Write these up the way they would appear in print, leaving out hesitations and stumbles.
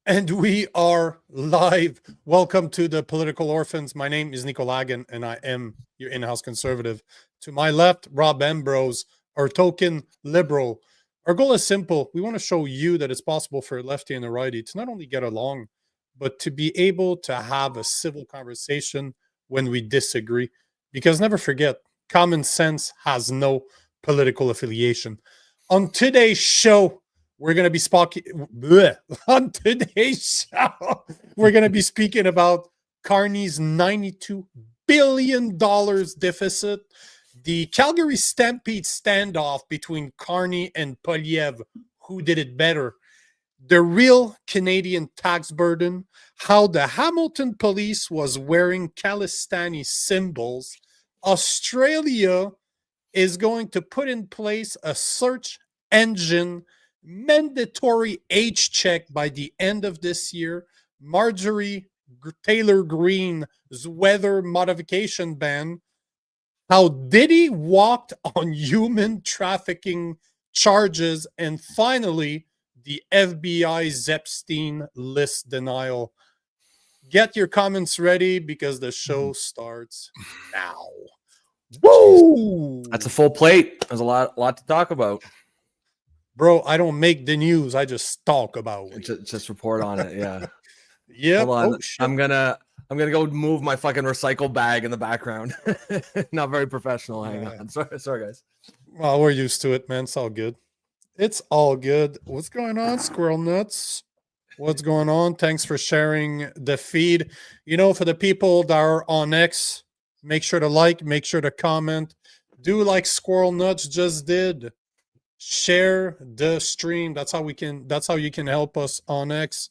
And we are live. Welcome to the Political Orphans. My name is Nico and I am your in-house conservative. To my left, Rob Ambrose, our token liberal. Our goal is simple. We want to show you that it's possible for a lefty and a righty to not only get along, but to be able to have a civil conversation when we disagree. Because never forget, common sense has no political affiliation. On today's show, we're going to be on today's show. We're going to be speaking about Carney's $92 billion deficit, the Calgary Stampede standoff between Carney and Poilievre, who did it better, the real Canadian tax burden, how the Hamilton police was wearing Khalistani symbols, Australia is going to put in place a search engine mandatory age check by the end of this year, Marjorie Taylor Greene's weather modification ban, how Diddy walked on human trafficking charges, and finally, the FBI's Epstein list denial. Get your comments ready because the show starts now. Woo! That's a full plate. There's a lot to talk about. Bro, I don't make the news. I just talk about it. Just report on it. Yeah. Yeah. Hold on. I'm gonna go move my fucking recycle bag in the background. Not very professional. Hang on. Sorry, guys. Well, we're used to it, man. It's all good. It's all good. What's going on, Squirrel Nuts? What's going on? Thanks for sharing the feed. You know, for the people that are on X, make sure to like, make sure to comment. Do like Squirrel Nuts just did. Share the stream. That's how you can help us on X.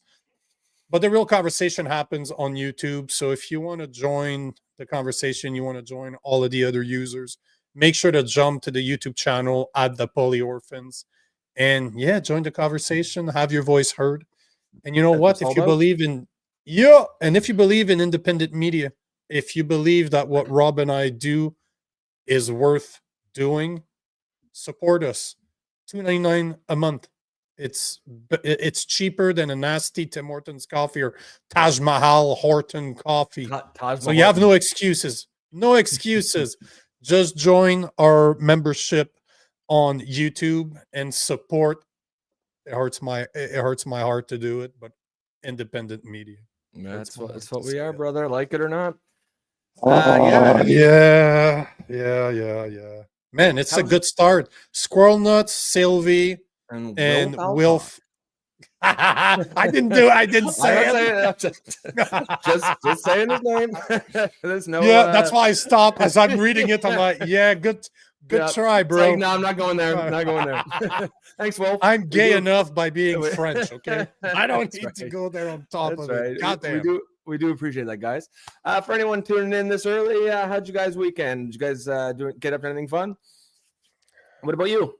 But the real conversation happens on YouTube. So if you want to join the conversation, you want to join all of the other users, make sure to jump to the YouTube channel at the Poli Orphans. And yeah, join the conversation, have your voice heard. And you know what? If you believe in independent media, if you believe that what Rob and I do is worth doing, support us. $2.99 a month. It's cheaper than a nasty Tim Hortons coffee or Taj Mahal Horton coffee. So you have no excuses. No excuses. Just join our membership on YouTube and support. It hurts my heart to do it, but independent media. That's what we are, brother. Like it or not. Yeah. Man, it's a good start. Squirrel Nuts, Sylvie, and Wilf. I didn't say it. Just saying his name. There's no. Yeah, that's why I stopped as I'm reading it. I'm like, yeah, good try, bro. Like, no, I'm not going there. I'm not going there. Thanks, Wolf. I'm gay enough by being French. Okay, I don't need to go there on top of it. Goddamn. We do appreciate that, guys. For anyone tuning in this early, how'd you guys weekend? Did you guys get up to anything fun? What about you?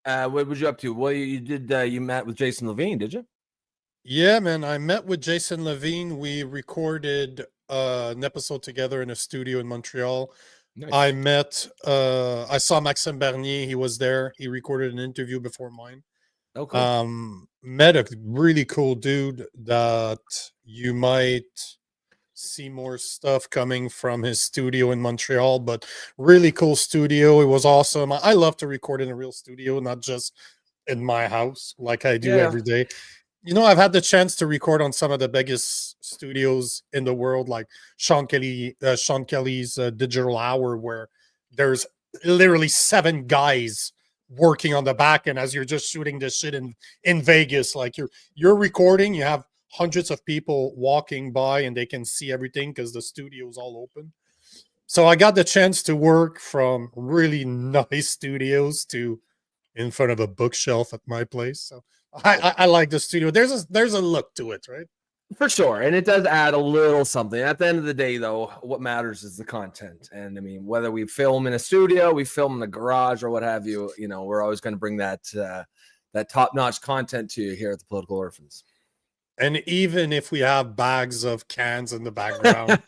What was you up to? Well, you did. You met with Jason Levine, did you? Yeah, man. I met with Jason Levine. We recorded an episode together in a studio in Montreal. Nice. I saw Maxime Bernier. He was there. He recorded an interview before mine. Okay. Met a really cool dude that you might see more stuff coming from his studio in Montreal, but really cool studio. It was awesome. I love to record in a real studio, not just in my house like I do every day. You know, I've had the chance to record on some of the biggest studios in the world, like Sean Kelly's Digital Hour, where there's literally 7 guys working on the back end as you're just shooting this shit in Vegas. Like you're recording, you have hundreds of people walking by and they can see everything because the studio is all open. So I got the chance to work from really nice studios to in front of a bookshelf at my place. So I like the studio. There's a look to it, right? For sure. And it does add a little something. At the end of the day, though, what matters is the content. And I mean, whether we film in a studio, we film in a garage or what have you, you know, we're always going to bring that top-notch content to you here at the Political Orphans. And even if we have bags of cans in the background.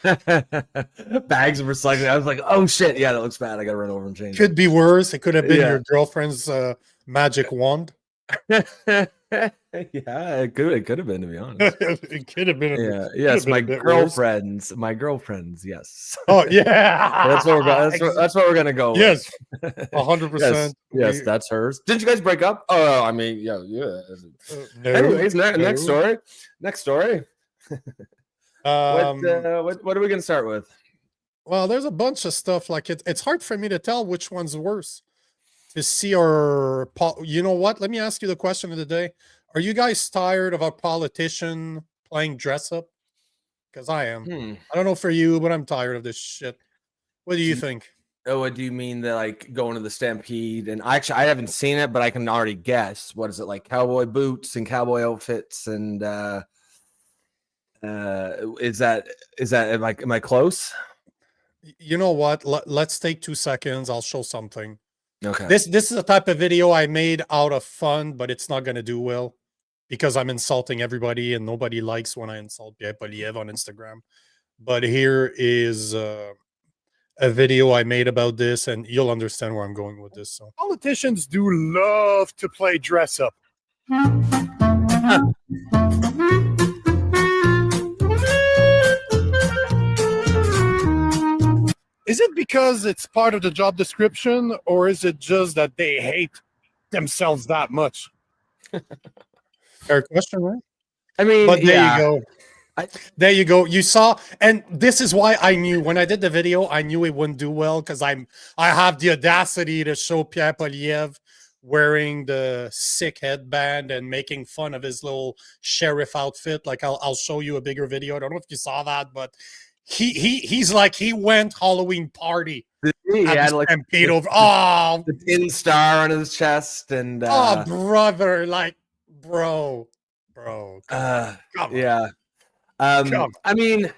Bags of recycling. I was like, oh, shit. Yeah, that looks bad. I got to run over and change it. Could be worse. It could have been your girlfriend's magic wand. Yeah, it could have been, to be honest. It could have been. Yeah, yes, my girlfriends, yes. Oh yeah, that's what we're going. That's what we're gonna go. Yes, with. 100%. Yes, that's hers. Didn't you guys break up? Oh, I mean, yeah. No, Anyways, no. next story. What are we gonna start with? Well, there's a bunch of stuff like it's hard for me to tell which one's worse. To see or you know what? Let me ask you the question of the day. Are you guys tired of a politician playing dress up? Because I am. I don't know for you, but I'm tired of this shit. What do you think? Oh, what do you mean that like going to the Stampede? And I haven't seen it, but I can already guess. What is it like? Cowboy boots and cowboy outfits and is that am I close? You know what? Let's take 2 seconds. I'll show something. Okay. This is a type of video I made out of fun, but it's not going to do well because I'm insulting everybody and nobody likes when I insult Pierre Poilievre on Instagram. But here is a video I made about this, and you'll understand where I'm going with this. So politicians do love to play dress up. Is it because it's part of the job description, or is it just that they hate themselves that much? Fair question, right? I mean, but there you go. There you go. You saw, and this is why I knew when I did the video, I knew it wouldn't do well because I have the audacity to show Pierre Poilievre wearing the sick headband and making fun of his little sheriff outfit. Like I'll show you a bigger video. I don't know if you saw that, but he's like he went Halloween party. He had like Stampede over. The tin star on his chest and brother, like bro. Come on. Yeah. I mean,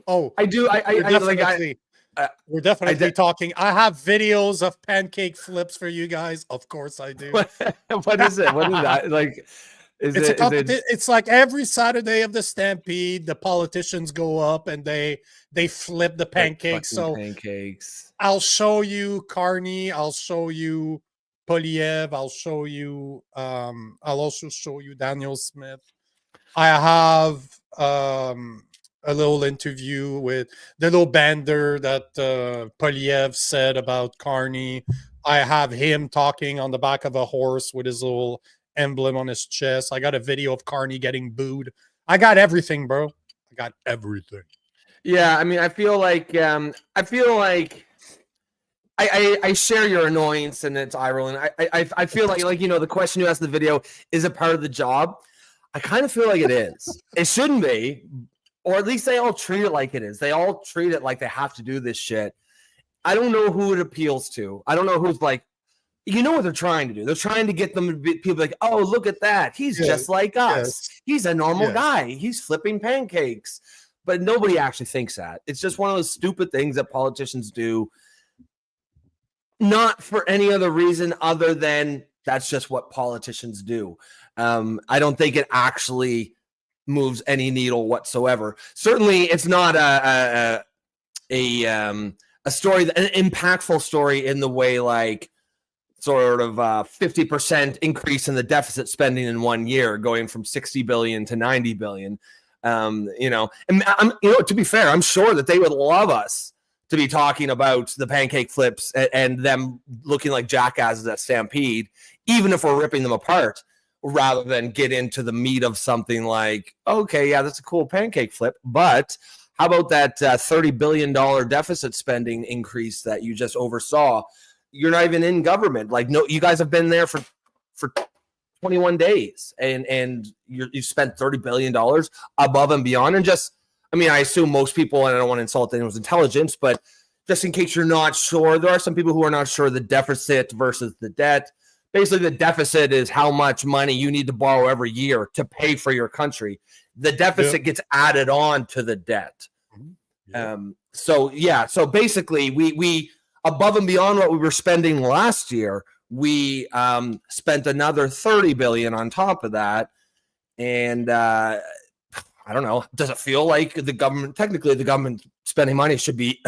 I do. We're definitely talking. I have videos of pancake flips for you guys. Of course, I do. What is it? What is that like? It's like every Saturday of the Stampede, the politicians go up and they flip the pancakes. So pancakes. I'll show you Carney. I'll show you Poilievre. I'll show you. I'll also show you Daniel Smith. I have a little interview with the little bander that Poilievre said about Carney. I have him talking on the back of a horse with his little emblem on his chest. I got a video of Carney getting booed. I got everything, bro. I got everything. Yeah, I mean, I feel like I share your annoyance and it's eye rolling. I feel like you know the question you asked in the video, is it part of the job? I kind of feel like it is. It shouldn't be, or at least they all treat it like it is. They all treat it like they have to do this shit. I don't know who it appeals to. I don't know who's like, you know what they're trying to do. They're trying to get them to be people like, oh, look at that. He's just like us. He's a normal guy. He's flipping pancakes. But nobody actually thinks that. It's just one of those stupid things that politicians do, not for any other reason other than that's just what politicians do. I don't think it actually moves any needle whatsoever. Certainly, it's not a story, an impactful story in the way like sort of 50% increase in the deficit spending in 1 year, going from 60 billion to 90 billion. You know, and to be fair, I'm sure that they would love us to be talking about the pancake flips and them looking like jackasses at Stampede, even if we're ripping them apart, rather than get into the meat of something like, okay, yeah, that's a cool pancake flip, but how about that $30 billion deficit spending increase that you just oversaw? You're not even in government. Like, no, you guys have been there for 21 days and you spent $30 billion above and beyond. And just, I mean, I assume most people, and I don't want to insult anyone's intelligence, but just in case you're not sure, there are some people who are not sure the deficit versus the debt. Basically, the deficit is how much money you need to borrow every year to pay for your country. The deficit gets added on to the debt. So basically, we above and beyond what we were spending last year, we spent another 30 billion on top of that. And I don't know, does it feel like the government, technically the government spending money should be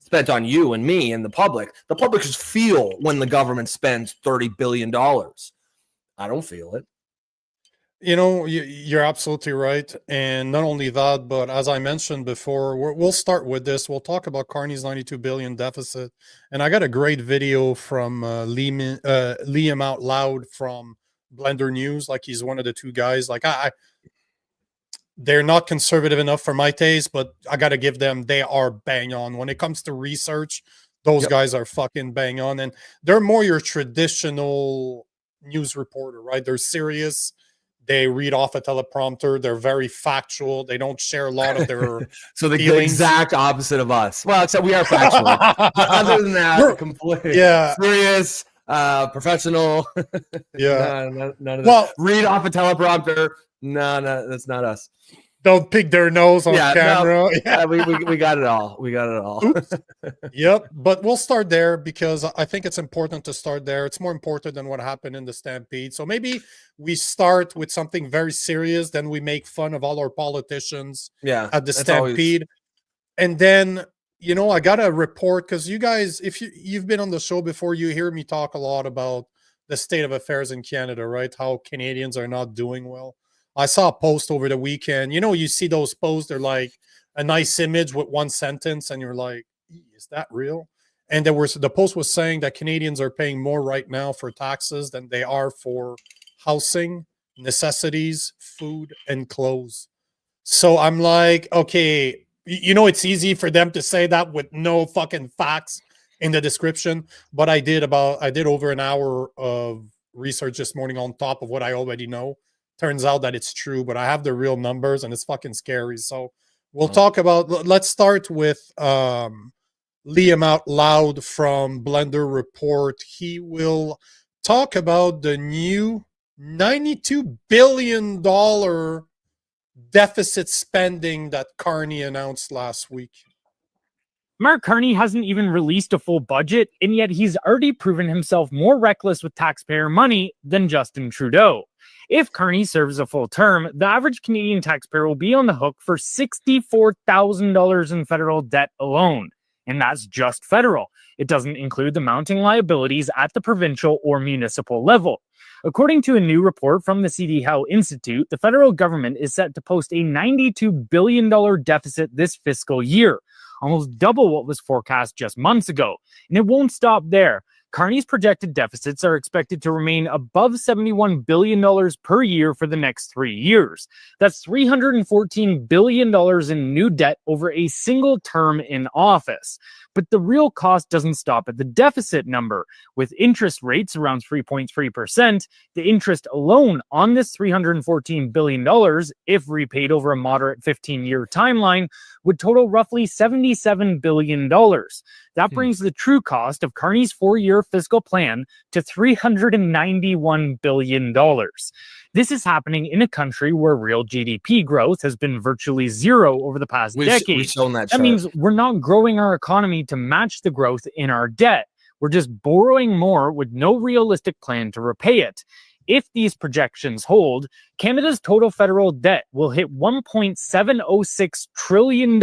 spent on you and me and the public? The public should feel when the government spends $30 billion. I don't feel it. You're absolutely right. And not only that, but as I mentioned before, we'll start with this. We'll talk about Carney's 92 billion deficit. And I got a great video from Liam Out Loud from Blender News. Like, he's one of the two guys. Like, they're not conservative enough for my taste, but I got to give them, they are bang on. When it comes to research, those guys are fucking bang on. And they're more your traditional news reporter, right? They're serious. They read off a teleprompter. They're very factual. They don't share a lot of their so the feelings. Exact opposite of us. Well, except we are factual. Other than that, completely serious, professional. Yeah. None of that. Read off a teleprompter. No, that's not us. Don't pick their nose on camera. No, we got it all. We got it all. Yep. But we'll start there because I think it's important to start there. It's more important than what happened in the Stampede. So maybe we start with something very serious, then we make fun of all our politicians at the Stampede. And then, I got a report because you guys, if you've been on the show before, you hear me talk a lot about the state of affairs in Canada, right? How Canadians are not doing well. I saw a post over the weekend. You see those posts, they're like a nice image with one sentence, and you're like, is that real? And the post was saying that Canadians are paying more right now for taxes than they are for housing, necessities, food, and clothes. So I'm like, okay, it's easy for them to say that with no fucking facts in the description, but I did over an hour of research this morning on top of what I already know. Turns out that it's true, but I have the real numbers and it's fucking scary. So we'll talk about, let's start with Liam Out Loud from Blender Report. He will talk about the new $92 billion deficit spending that Carney announced last week. Mark Carney hasn't even released a full budget, and yet he's already proven himself more reckless with taxpayer money than Justin Trudeau. If Carney serves a full term, the average Canadian taxpayer will be on the hook for $64,000 in federal debt alone. And that's just federal. It doesn't include the mounting liabilities at the provincial or municipal level. According to a new report from the CD Howe Institute, the federal government is set to post a $92 billion deficit this fiscal year, almost double what was forecast just months ago. And it won't stop there. Carney's projected deficits are expected to remain above $71 billion per year for the next 3 years. That's $314 billion in new debt over a single term in office. But the real cost doesn't stop at the deficit number. With interest rates around 3.3%, the interest alone on this $314 billion, if repaid over a moderate 15-year timeline, would total roughly $77 billion. That brings the true cost of Carney's 4-year fiscal plan to $391 billion. This is happening in a country where real GDP growth has been virtually zero over the past decade. That means we're not growing our economy to match the growth in our debt. We're just borrowing more with no realistic plan to repay it. If these projections hold, Canada's total federal debt will hit $1.706 trillion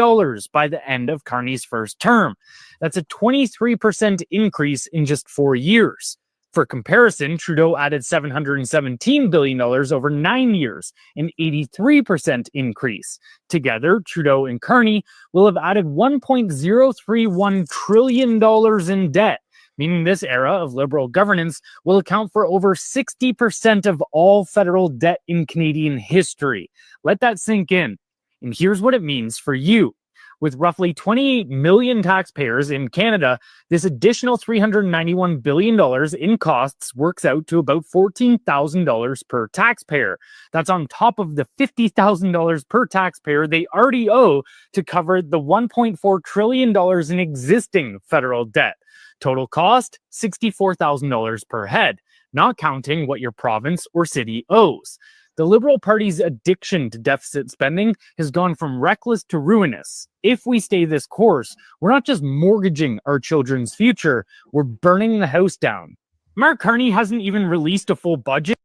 by the end of Carney's first term. That's a 23% increase in just 4 years. For comparison, Trudeau added $717 billion over 9 years, an 83% increase. Together, Trudeau and Carney will have added $1.031 trillion in debt, meaning this era of Liberal governance will account for over 60% of all federal debt in Canadian history. Let that sink in. And here's what it means for you. With roughly 28 million taxpayers in Canada, this additional $391 billion in costs works out to about $14,000 per taxpayer. That's on top of the $50,000 per taxpayer they already owe to cover the $1.4 trillion in existing federal debt. Total cost, $64,000 per head, not counting what your province or city owes. The Liberal Party's addiction to deficit spending has gone from reckless to ruinous. If we stay this course, we're not just mortgaging our children's future, we're burning the house down. Mark Carney hasn't even released a full budget.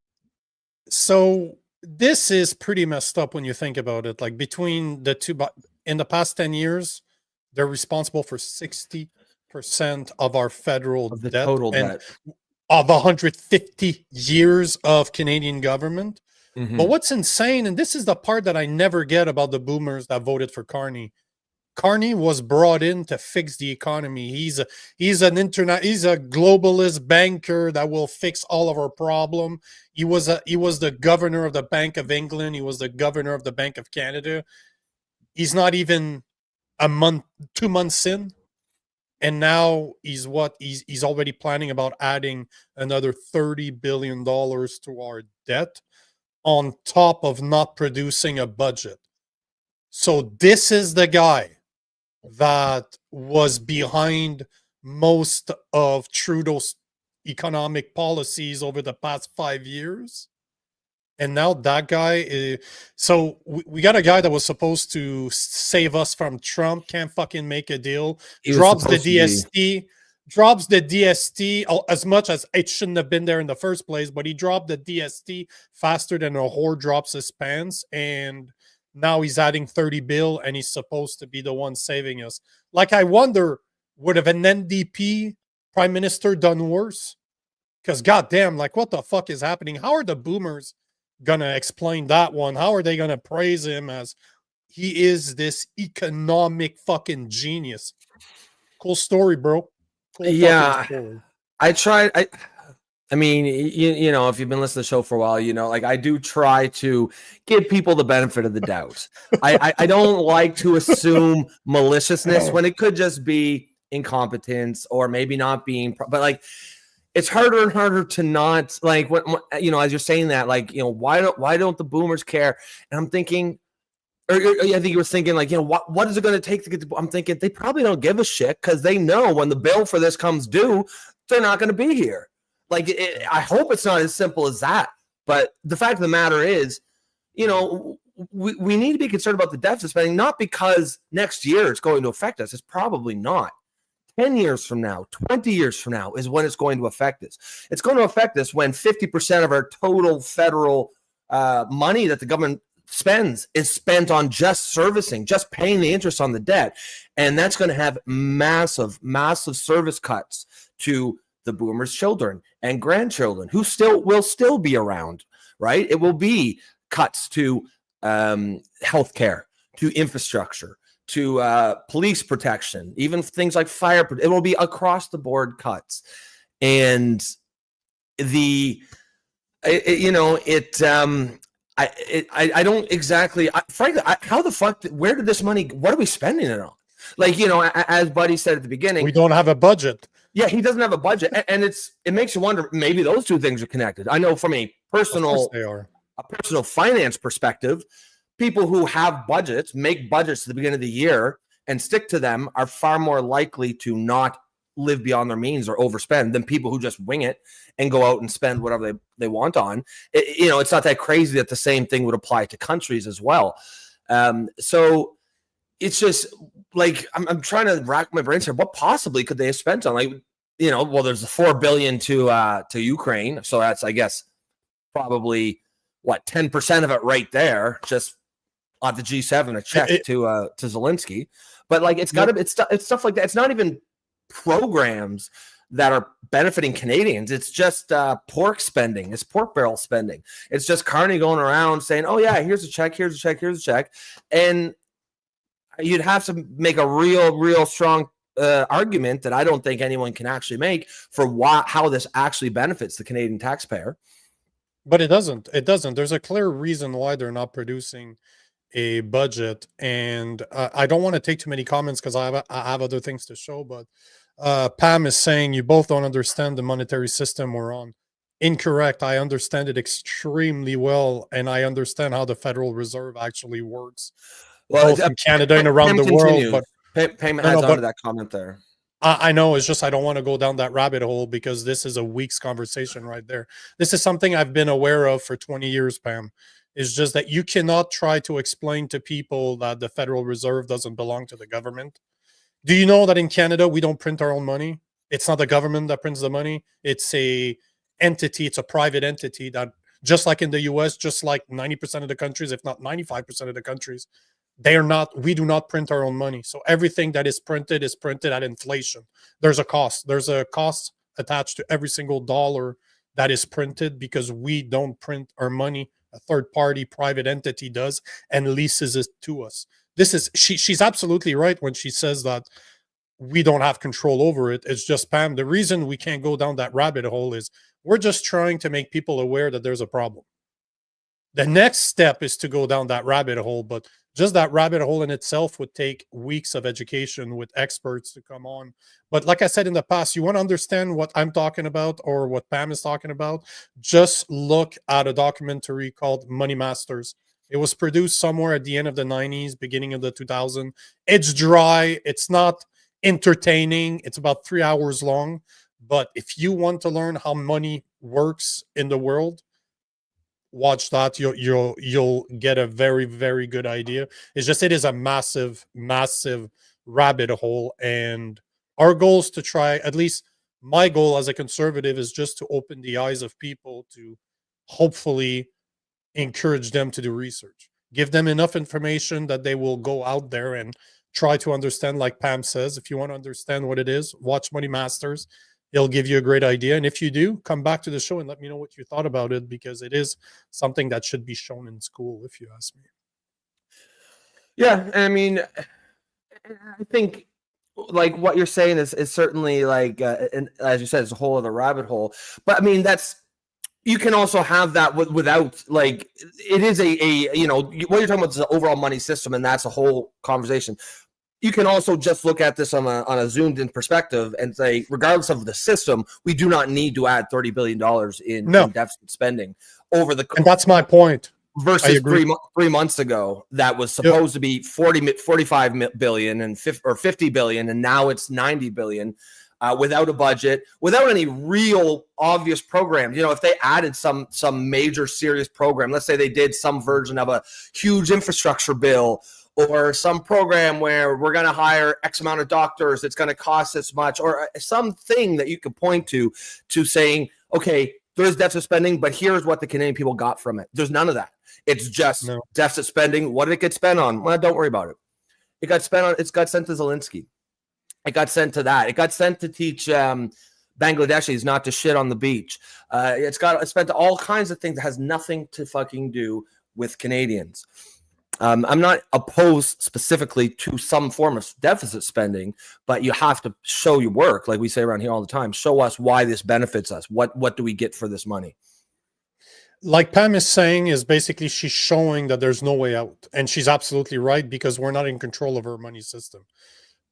So this is pretty messed up when you think about it. Like, between the two, in the past 10 years, they're responsible for 60% of our federal debt, total and debt of 150 years of Canadian government. But what's insane, and this is the part that I never get about the boomers that voted for Carney. Carney was brought in to fix the economy. He's a globalist banker that will fix all of our problem. He was the governor of the Bank of England. He was the governor of the Bank of Canada. He's not even 2 months in, and now he's already planning about adding another $30 billion to our debt on top of not producing a budget. So this is the guy that was behind most of Trudeau's economic policies over the past 5 years. And now that guy so we got a guy that was supposed to save us from Trump, can't fucking make a deal, drops the DST as much as it shouldn't have been there in the first place, but he dropped the DST faster than a whore drops his pants, and now he's adding 30 bill, and he's supposed to be the one saving us. Like, I wonder, would have an NDP prime minister done worse? Because goddamn, like, what the fuck is happening? How are the boomers gonna explain that one? How are they gonna praise him as he is this economic fucking genius? Cool story, bro. Cool story. I mean, you know, if you've been listening to the show for a while, you know, like, I do try to give people the benefit of the doubt. I don't like to assume maliciousness when it could just be incompetence or maybe not being, but like, it's harder and harder to not, like, when, you know, as you're saying that, like, you know, why don't the boomers care? And I'm thinking, or I think you were thinking, like, you know, what is it going to take to get I'm thinking they probably don't give a shit, because they know when the bill for this comes due, they're not going to be here. Like, I hope it's not as simple as that. But the fact of the matter is, you know, we need to be concerned about the deficit spending, not because next year it's going to affect us. It's probably not. 10 years from now, 20 years from now is when it's going to affect us. It's going to affect us when 50% of our total federal money that the government spends is spent on just servicing, just paying the interest on the debt. And that's going to have massive, massive service cuts to the boomers' children and grandchildren who will still be around, right? It will be cuts to healthcare, to infrastructure, to police protection, even things like fire. It will be across the board cuts. And I don't exactly, frankly, how the fuck, where did this money, what are we spending it on? Like, you know, as Buddy said at the beginning, we don't have a budget. Yeah, he doesn't have a budget, and it makes you wonder. Maybe those two things are connected. I know from a personal finance perspective, people who have budgets, make budgets at the beginning of the year, and stick to them are far more likely to not live beyond their means or overspend than people who just wing it and go out and spend whatever they want on. You know, it's not that crazy that the same thing would apply to countries as well. So it's just like I'm trying to rack my brains here. What possibly could they have spent on? Like, you know, well, there's the $4 billion to Ukraine, so that's, I guess, probably what, 10% of it right there, just on the G7, a check to Zelensky. But like, it's got to, it's stuff like that. It's not even programs that are benefiting Canadians. It's just pork spending. It's pork barrel spending. It's just Carney going around saying, "Oh yeah, here's a check, here's a check, here's a check," and you'd have to make a real strong argument that I don't think anyone can actually make for how this actually benefits the Canadian taxpayer. But it doesn't. It doesn't. There's a clear reason why they're not producing a budget, and I don't want to take too many comments because I have other things to show. But Pam is saying you both don't understand the monetary system we're on. Incorrect. I understand it extremely well, and I understand how the Federal Reserve actually works. Well, both in Canada and around the world. But Payment adds on to that comment there. I know, it's just I don't want to go down that rabbit hole because this is a week's conversation right there. This is something I've been aware of for 20 years, Pam. It's just that you cannot try to explain to people that the Federal Reserve doesn't belong to the government. Do you know that in Canada, we don't print our own money? It's not the government that prints the money. It's a entity. It's a private entity that, just like in the US, just like 90% of the countries, if not 95% of the countries, we do not print our own money. So everything that is printed at inflation. There's a cost. There's a cost attached to every single dollar that is printed because we don't print our money. A third party private entity does and leases it to us. This is she's absolutely right when she says that we don't have control over it. It's just Pam. The reason we can't go down that rabbit hole is we're just trying to make people aware that there's a problem. The next step is to go down that rabbit hole, but just that rabbit hole in itself would take weeks of education with experts to come on. But like I said in the past, you want to understand what I'm talking about or what Pam is talking about, just look at a documentary called Money Masters. It was produced somewhere at the end of the 90s, beginning of the 2000s. It's dry. It's not entertaining. It's about 3 hours long. But if you want to learn how money works in the world, watch that. You'll get a very, very good idea. It's just, it is a massive rabbit hole, and our goal is to try, at least my goal as a conservative is just to open the eyes of people, to hopefully encourage them to do research, give them enough information that they will go out there and try to understand. Like Pam says, if you want to understand what it is, watch Money Masters. It'll give you a great idea. And if you do, come back to the show and let me know what you thought about it, because it is something that should be shown in school, if you ask me. Yeah, I mean, I think like what you're saying is certainly like, and as you said, it's a whole other rabbit hole. But I mean, you can also have that without, like, it is a you know, what you're talking about is the overall money system, and that's a whole conversation. You can also just look at this on a zoomed in perspective and say, regardless of the system, we do not need to add $30 billion in deficit spending over the. And that's my point. Versus 3 months ago, that was supposed to be 45 billion and 50 billion, and now it's 90 billion. Without a budget, without any real obvious programs. You know, if they added some major serious program, let's say they did some version of a huge infrastructure bill, or some program where we're going to hire X amount of doctors, it's going to cost this much, or something that you could point to saying, okay, there's deficit spending, but here's what the Canadian people got from it. There's none of that. It's just deficit spending. What did it get spent on? Well, don't worry about it. It got sent to Zelensky. It got sent to that. It got sent to teach Bangladeshis not to shit on the beach. It's spent to all kinds of things that has nothing to fucking do with Canadians. I'm not opposed specifically to some form of deficit spending, but you have to show your work, like we say around here all the time. Show us why this benefits us. What do we get for this money? Like Pam is saying, is basically she's showing that there's no way out. And she's absolutely right, because we're not in control of our money system.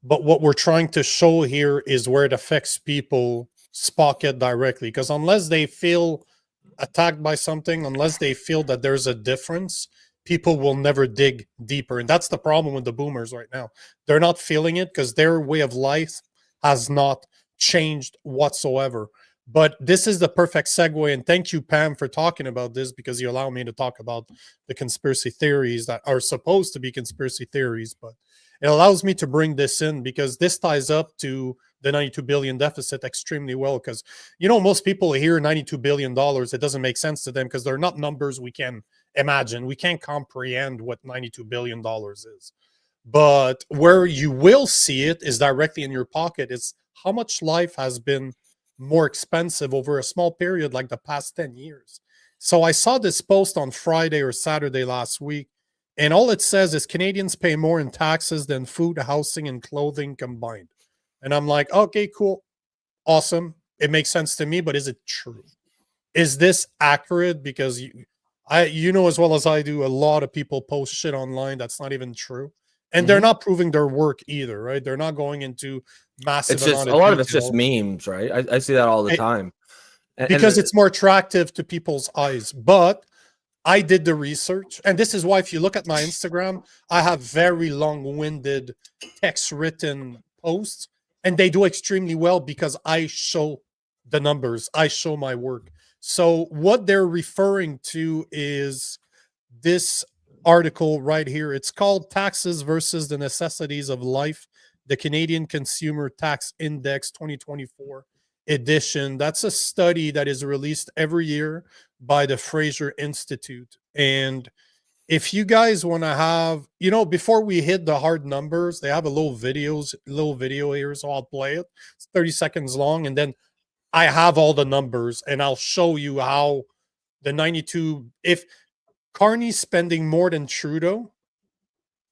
But what we're trying to show here is where it affects people's pocket directly. Because unless they feel attacked by something, unless they feel that there's a difference, people will never dig deeper. And that's the problem with the boomers right now. They're not feeling it because their way of life has not changed whatsoever. But this is the perfect segue. And thank you, Pam, for talking about this, because you allow me to talk about the conspiracy theories that are supposed to be conspiracy theories. But it allows me to bring this in because this ties up to the $92 billion deficit extremely well. Because, you know, most people hear $92 billion. It doesn't make sense to them because they're not numbers we can imagine. We can't comprehend what $92 billion is. But where you will see it is directly in your pocket. It's how much life has been more expensive over a small period like the past 10 years. So I saw this post on Friday or Saturday last week. And all it says is Canadians pay more in taxes than food, housing, and clothing combined. And I'm like, okay, cool. Awesome. It makes sense to me, but is it true? Is this accurate? Because you know as well as I do, a lot of people post shit online that's not even true. And they're not proving their work either, right? They're not going into massive. It's just a lot of it's just memes, right? I see that all the time. Because it's more attractive to people's eyes. But I did the research, and this is why if you look at my Instagram, I have very long-winded text-written posts, and they do extremely well because I show the numbers. I show my work. So what they're referring to is this article right here. It's called Taxes versus the Necessities of Life, the Canadian Consumer Tax Index 2024 edition. That's a study that is released every year by the Fraser Institute. And if you guys want to have, you know, before we hit the hard numbers, they have a little video here, so I'll play it. It's 30 seconds long, and then I have all the numbers, and I'll show you how the 92, if Carney's spending more than Trudeau,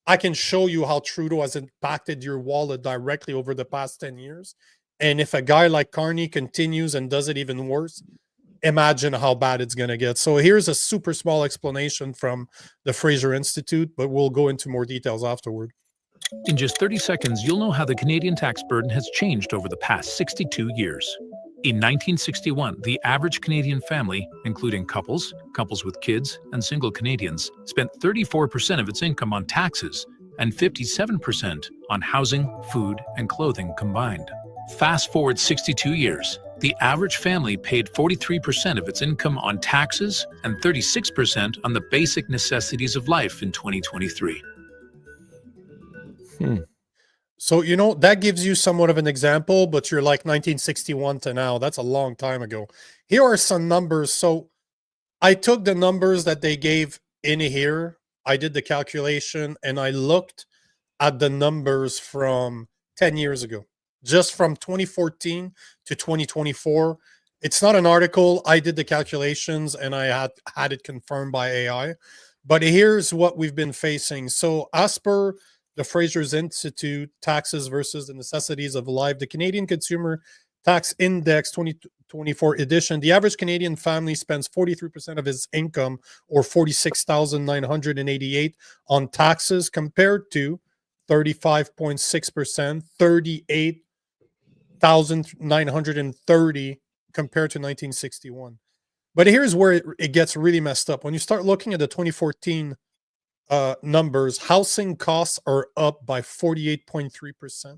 I can show you how Trudeau has impacted your wallet directly over the past 10 years. And if a guy like Carney continues and does it even worse, imagine how bad it's going to get. So here's a super small explanation from the Fraser Institute, but we'll go into more details afterward. In just 30 seconds, you'll know how the Canadian tax burden has changed over the past 62 years. In 1961, the average Canadian family, including couples, couples with kids, and single Canadians, spent 34% of its income on taxes and 57% on housing, food, and clothing combined. Fast forward 62 years, the average family paid 43% of its income on taxes and 36% on the basic necessities of life in 2023. So, you know, that gives you somewhat of an example, but you're like 1961 to now. That's a long time ago. Here are some numbers. So I took the numbers that they gave in here. I did the calculation and I looked at the numbers from 10 years ago, just from 2014 to 2024. It's not an article. I did the calculations and I had it confirmed by AI. But here's what we've been facing. So as per the Fraser's Institute, taxes versus the necessities of life, the Canadian Consumer Tax Index 2024 edition, the average Canadian family spends 43% of his income, or $46,988, on taxes, compared to 35.6%, $38,930 compared to 1961. But here's where it gets really messed up. When you start looking at the 2014 numbers, housing costs are up by 48.3%,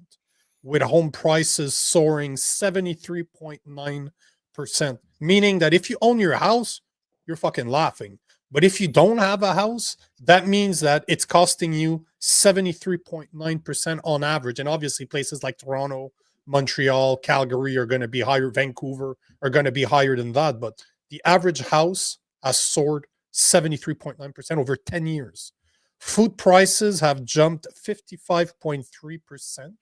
with home prices soaring 73.9%, meaning that if you own your house, you're fucking laughing. But if you don't have a house, that means that it's costing you 73.9% on average. And obviously places like Toronto, Montreal, Calgary are going to be higher, Vancouver are going to be higher than that. But the average house has soared 73.9% over 10 years. Food prices have jumped 55.3%.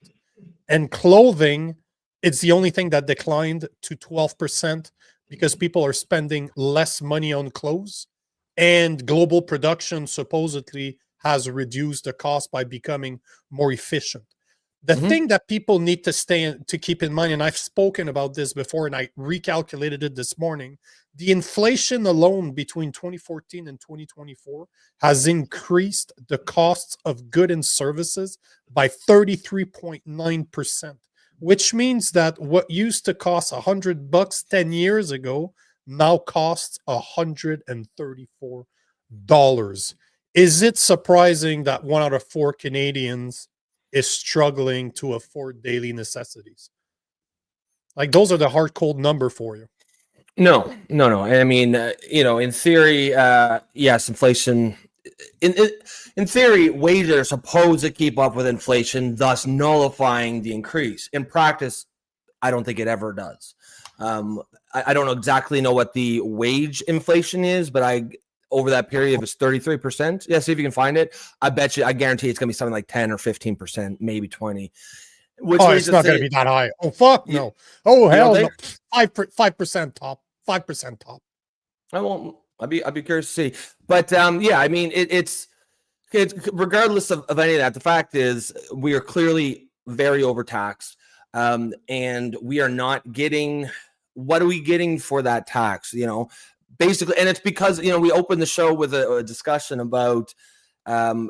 And clothing, it's the only thing that declined to 12% because people are spending less money on clothes. And global production supposedly has reduced the cost by becoming more efficient. The thing that people need to keep in mind, and I've spoken about this before and I recalculated it this morning, the inflation alone between 2014 and 2024 has increased the costs of goods and services by 33.9%, which means that what used to cost $100 10 years ago now costs $134. Is it surprising that 1 out of 4 Canadians is struggling to afford daily necessities? Like, those are the hard cold number for you. No. I mean, in theory, yes, inflation. In theory, wages are supposed to keep up with inflation, thus nullifying the increase. In practice, I don't think it ever does. I don't exactly know what the wage inflation is, but over that period, it was 33%. Yeah, see if you can find it. I guarantee it's going to be something like 10 or 15%, maybe 20. It's not going to be that high. Oh, fuck no. Oh, hell no. 5% top. 5% top. I won't. I'd be curious to see. But yeah, I mean, it's regardless of any of that, the fact is we are clearly very overtaxed, and we are not getting. What are we getting for that tax? Basically, and it's because we opened the show with a discussion about a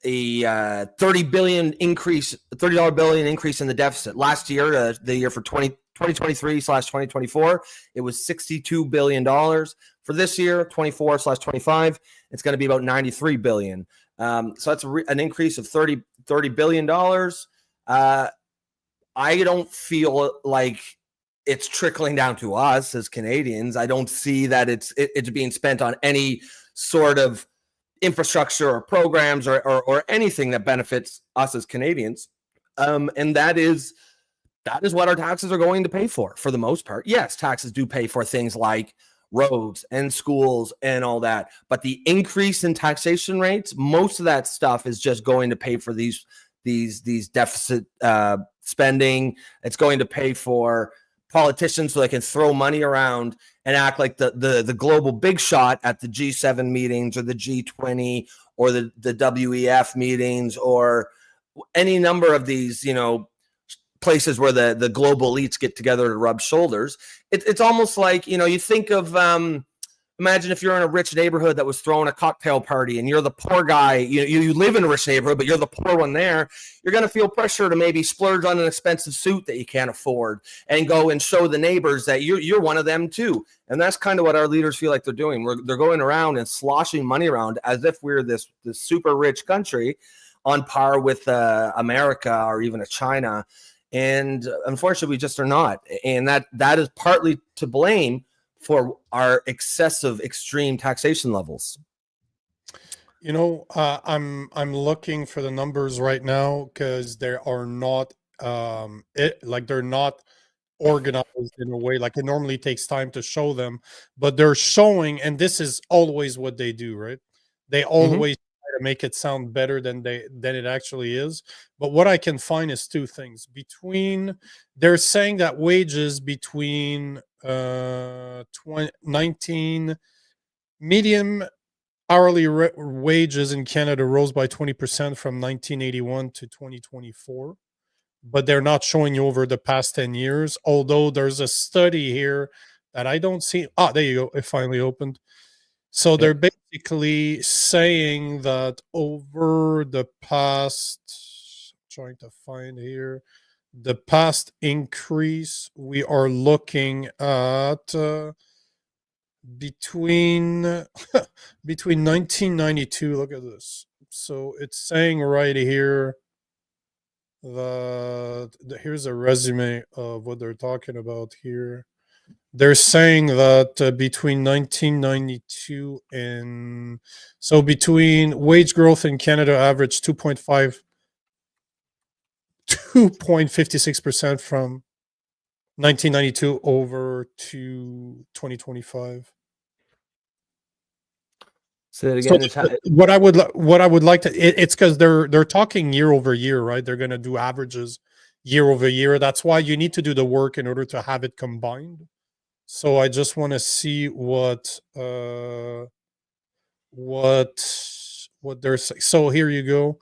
$30 billion increase in the deficit last year. The year for 2023/2024, it was $62 billion. For this year, 24/25, it's going to be about $93 billion. So that's an increase of $30 billion. I don't feel like it's trickling down to us as Canadians. I don't see that it's being spent on any sort of infrastructure or programs or anything that benefits us as Canadians. And that is what our taxes are going to pay for the most part. Yes, taxes do pay for things like roads and schools and all that. But the increase in taxation rates, most of that stuff is just going to pay for these deficit spending. It's going to pay for politicians so they can throw money around and act like the global big shot at the G7 meetings or the G20 or the WEF meetings or any number of these, places where the global elites get together to rub shoulders. It's almost like, you think of, imagine if you're in a rich neighborhood that was throwing a cocktail party and you're the poor guy, you live in a rich neighborhood, but you're the poor one there. You're going to feel pressure to maybe splurge on an expensive suit that you can't afford and go and show the neighbors that you're one of them too. And that's kind of what our leaders feel like they're doing. They're going around and sloshing money around as if we're this super rich country on par with America or even a China. And unfortunately, we just are not. And that is partly to blame for our excessive extreme taxation levels. I'm looking for the numbers right now because they are not they're not organized in a way like it normally takes time to show them, but they're showing, and this is always what they do, right? They always try to make it sound better than it actually is. But what I can find is two things. They're saying that wages between 19 medium hourly wages in Canada rose by 20% from 1981 to 2024, but they're not showing you over the past 10 years, although there's a study here that I don't see. There you go, it finally opened. So they're basically saying that over the past, trying to find here, the past increase, we are looking at between 1992. Look at this. So it's saying right here that here's a resume of what they're talking about here. They're saying that between 1992 and so between wage growth in Canada averaged 2.56% from 1992 over to 2025. So again, what I would like to, it's because they're talking year over year, right? They're going to do averages year over year. That's why you need to do the work in order to have it combined. So I just want to see what they're saying. So here you go.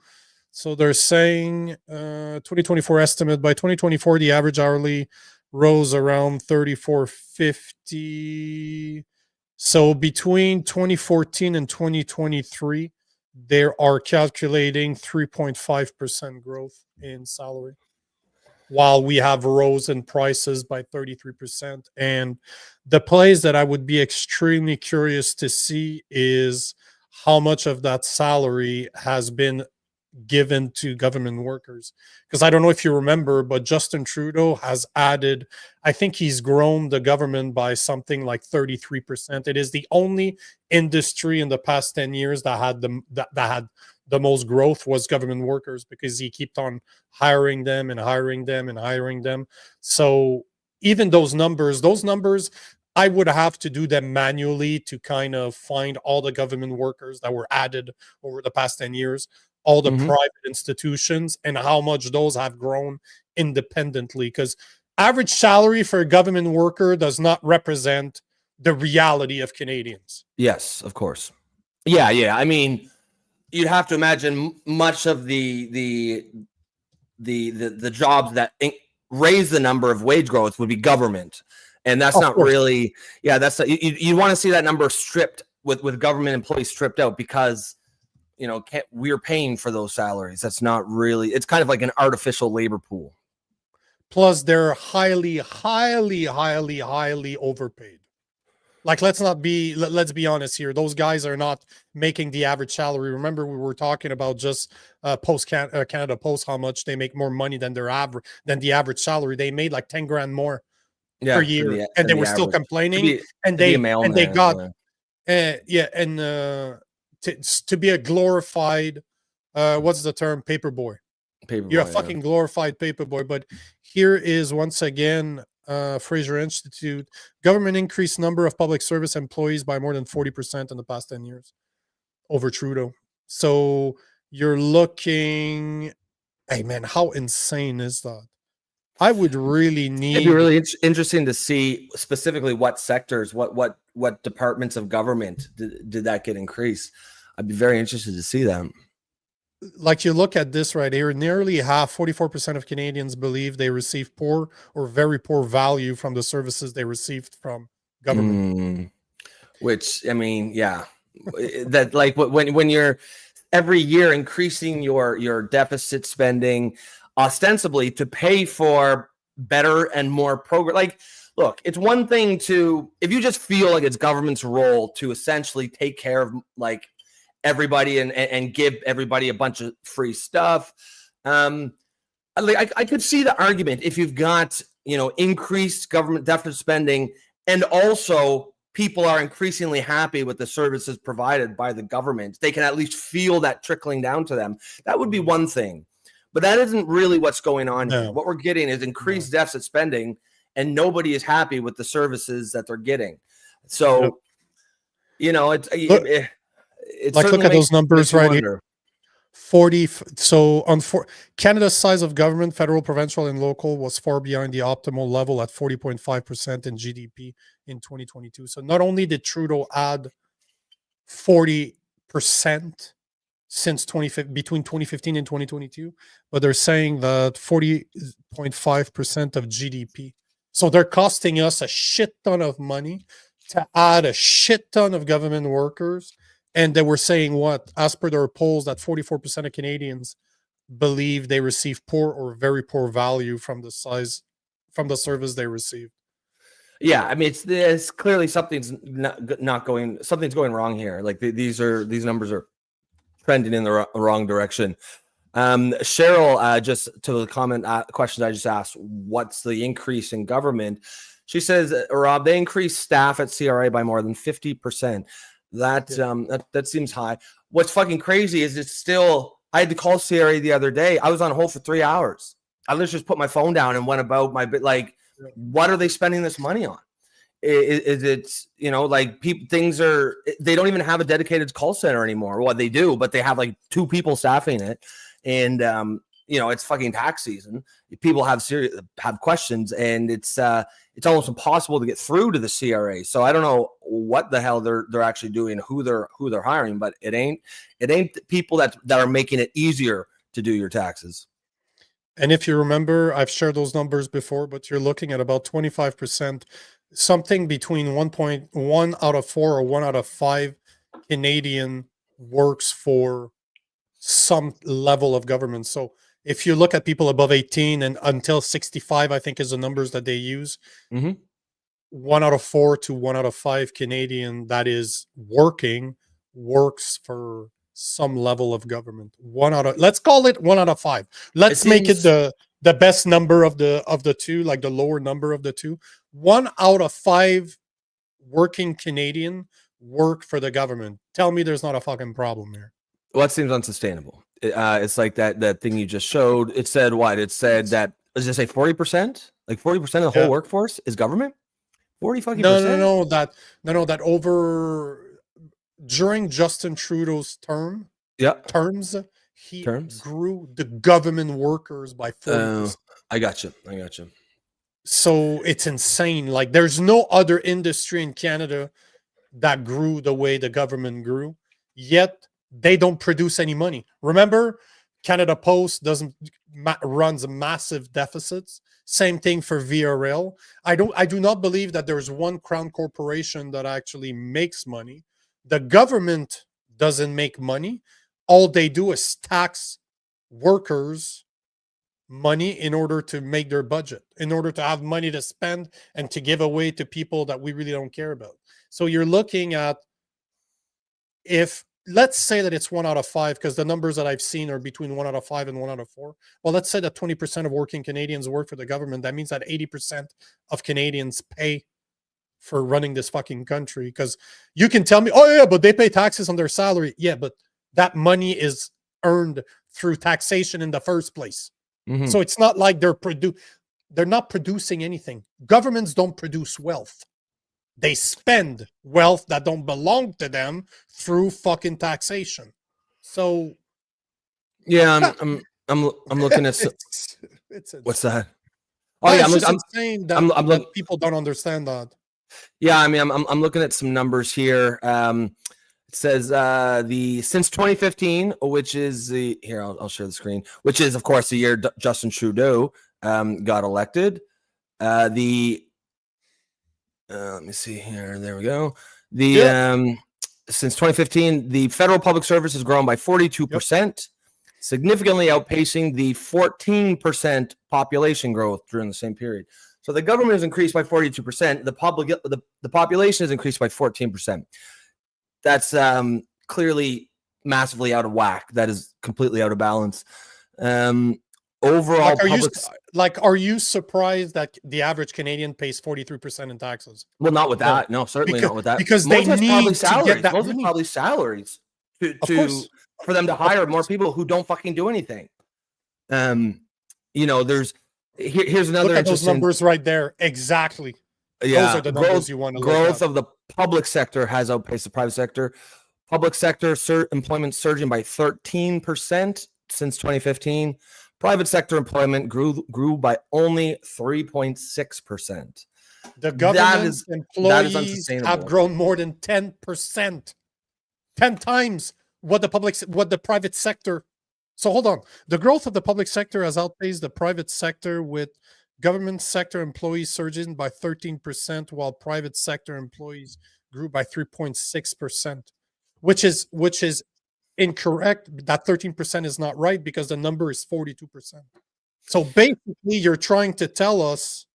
So they're saying 2024 estimate, by 2024 the average hourly rose around 34.50. So between 2014 and 2023 they are calculating 3.5% growth in salary, while we have rose in prices by 33%. And the place that I would be extremely curious to see is how much of that salary has been given to government workers. Because I don't know if you remember, but Justin Trudeau has added, I think he's grown the government by something like 33%. It is the only industry in the past 10 years that had the most growth was government workers, because he kept on hiring them and hiring them and hiring them. So even those numbers, I would have to do them manually to kind of find all the government workers that were added over the past 10 years, all the private institutions, and how much those have grown independently. Because average salary for a government worker does not represent the reality of Canadians. Yes, of course. Yeah. I mean, you'd have to imagine much of the jobs that raise the number of wage growth would be government, and that's not really. Yeah, that's not, you want to see that number stripped with government employees stripped out, because we're paying for those salaries. That's not really. It's kind of like an artificial labor pool. Plus, they're highly overpaid. Like, let's be honest here. Those guys are not making the average salary. Remember, we were talking about just Canada Post, how much they make more money than the average salary. They made like 10 grand more per year, and they were still complaining. To be a glorified, what's the term? Paperboy. You're a fucking glorified paperboy. But here is once again. Fraser Institute, government increased number of public service employees by more than 40% in the past 10 years over Trudeau. So you're looking, hey man, how insane is that? I would really It'd need. be really interesting to see specifically what sectors, what departments of government did that get increased. I'd be very interested to see them. Like you look at this right here, nearly half, 44% of Canadians believe they receive poor or very poor value from the services they received from government. Which, I mean, yeah, that like when you're every year increasing your deficit spending ostensibly to pay for better and more program. Like, look, it's one thing to, if you just feel like it's government's role to essentially take care of like everybody and give everybody a bunch of free stuff. Like I could see the argument if you've got, increased government deficit spending and also people are increasingly happy with the services provided by the government. They can at least feel that trickling down to them. That would be one thing. But that isn't really what's going on here. What we're getting is increased deficit spending, and nobody is happy with the services that they're getting. So, it's like look at those numbers right here. 40. So on Canada's size of government, federal, provincial, and local, was far behind the optimal level at 40.5% in GDP in 2022. So not only did Trudeau add 40% since between 2015 and 2022, but they're saying that 40.5% of GDP. So they're costing us a shit ton of money to add a shit ton of government workers. And they were saying what, as per their polls, that 44% of Canadians believe they receive poor or very poor value from the service they receive. Yeah, I mean, it's clearly something's something's going wrong here. Like these numbers are trending in the wrong direction. Cheryl, just to the comment question I just asked, what's the increase in government? She says, Rob, they increased staff at CRA by more than 50%. That seems high. What's fucking crazy is it's still, I had to call CRA the other day. I was on hold for 3 hours. I literally just put my phone down and went about my bit. Like, what are they spending this money on? Is it, like things are, they don't even have a dedicated call center anymore. Well, they do, but they have like 2 people staffing it. And, it's fucking tax season. People have questions, and it's almost impossible to get through to the CRA. So I don't know what the hell they're actually doing, who they're hiring, but it ain't people that are making it easier to do your taxes. And if you remember, I've shared those numbers before, but you're looking at about 25%, something between 1.1 out of 4 or 1 out of 5 Canadian works for some level of government. So if you look at people above 18 and until 65, I think is the numbers that they use, 1 out of 4 to 1 out of 5 Canadian that is works for some level of government. Let's call it 1 out of 5. Let's make it the best number of the two, like the lower number of the two. 1 out of 5 working Canadian work for the government. Tell me there's not a fucking problem here. Well, that seems unsustainable. It's like that thing you just showed. It said what? It said that, does it say 40%? Like 40% of the whole workforce is government? 40 fucking percent? No, that over during Justin Trudeau's terms, he grew the government workers by 40%. I got you. So it's insane. Like there's no other industry in Canada that grew the way the government grew, yet they don't produce any money. Remember, Canada Post runs massive deficits. Same thing for VRL. I do not believe that there's one crown corporation that actually makes money. The government doesn't make money. All they do is tax workers money in order to make their budget, in order to have money to spend and to give away to people that we really don't care about. So you're looking at, if let's say that it's 1 out of 5, because the numbers that I've seen are between 1 out of 5 and 1 out of 4. Well, let's say that 20% of working Canadians work for the government. That means that 80% of Canadians pay for running this fucking country. Because you can tell me, oh yeah, but they pay taxes on their salary. Yeah, but that money is earned through taxation in the first place. So it's not like they're not producing anything. Governments don't produce wealth. They spend wealth that don't belong to them through fucking taxation. So, yeah, I'm looking at it's what's that? Oh yeah, it's just insane that, that people don't understand that. Yeah, I mean, I'm looking at some numbers here. It says since 2015, which is I'll share the screen, which is of course the year Justin Trudeau got elected. Let me see here. There we go. Since 2015, the federal public service has grown by 42%, significantly outpacing the 14% population growth during the same period. So the government has increased by 42%. The population has increased by 14%. That's clearly massively out of whack. That is completely out of balance. Overall, are you surprised that the average Canadian pays 43% in taxes? Well, not with that. No, certainly not with that. Because they need to get that. Most probably salaries for them to hire more people who don't fucking do anything. There's here's another. Look at those numbers right there. Exactly. Yeah, those are the numbers you want to look at. Growth of the public sector has outpaced the private sector. Public sector employment surging by 13% since 2015. Private sector employment grew by only 3.6%. The government employees have grown more than 10%, 10 times what the private sector. So hold on. The growth of the public sector has outpaced the private sector, with government sector employees surging by 13%, while private sector employees grew by 3.6%, which is incorrect. That 13% is not right because the number is 42%. So basically, you're trying to tell us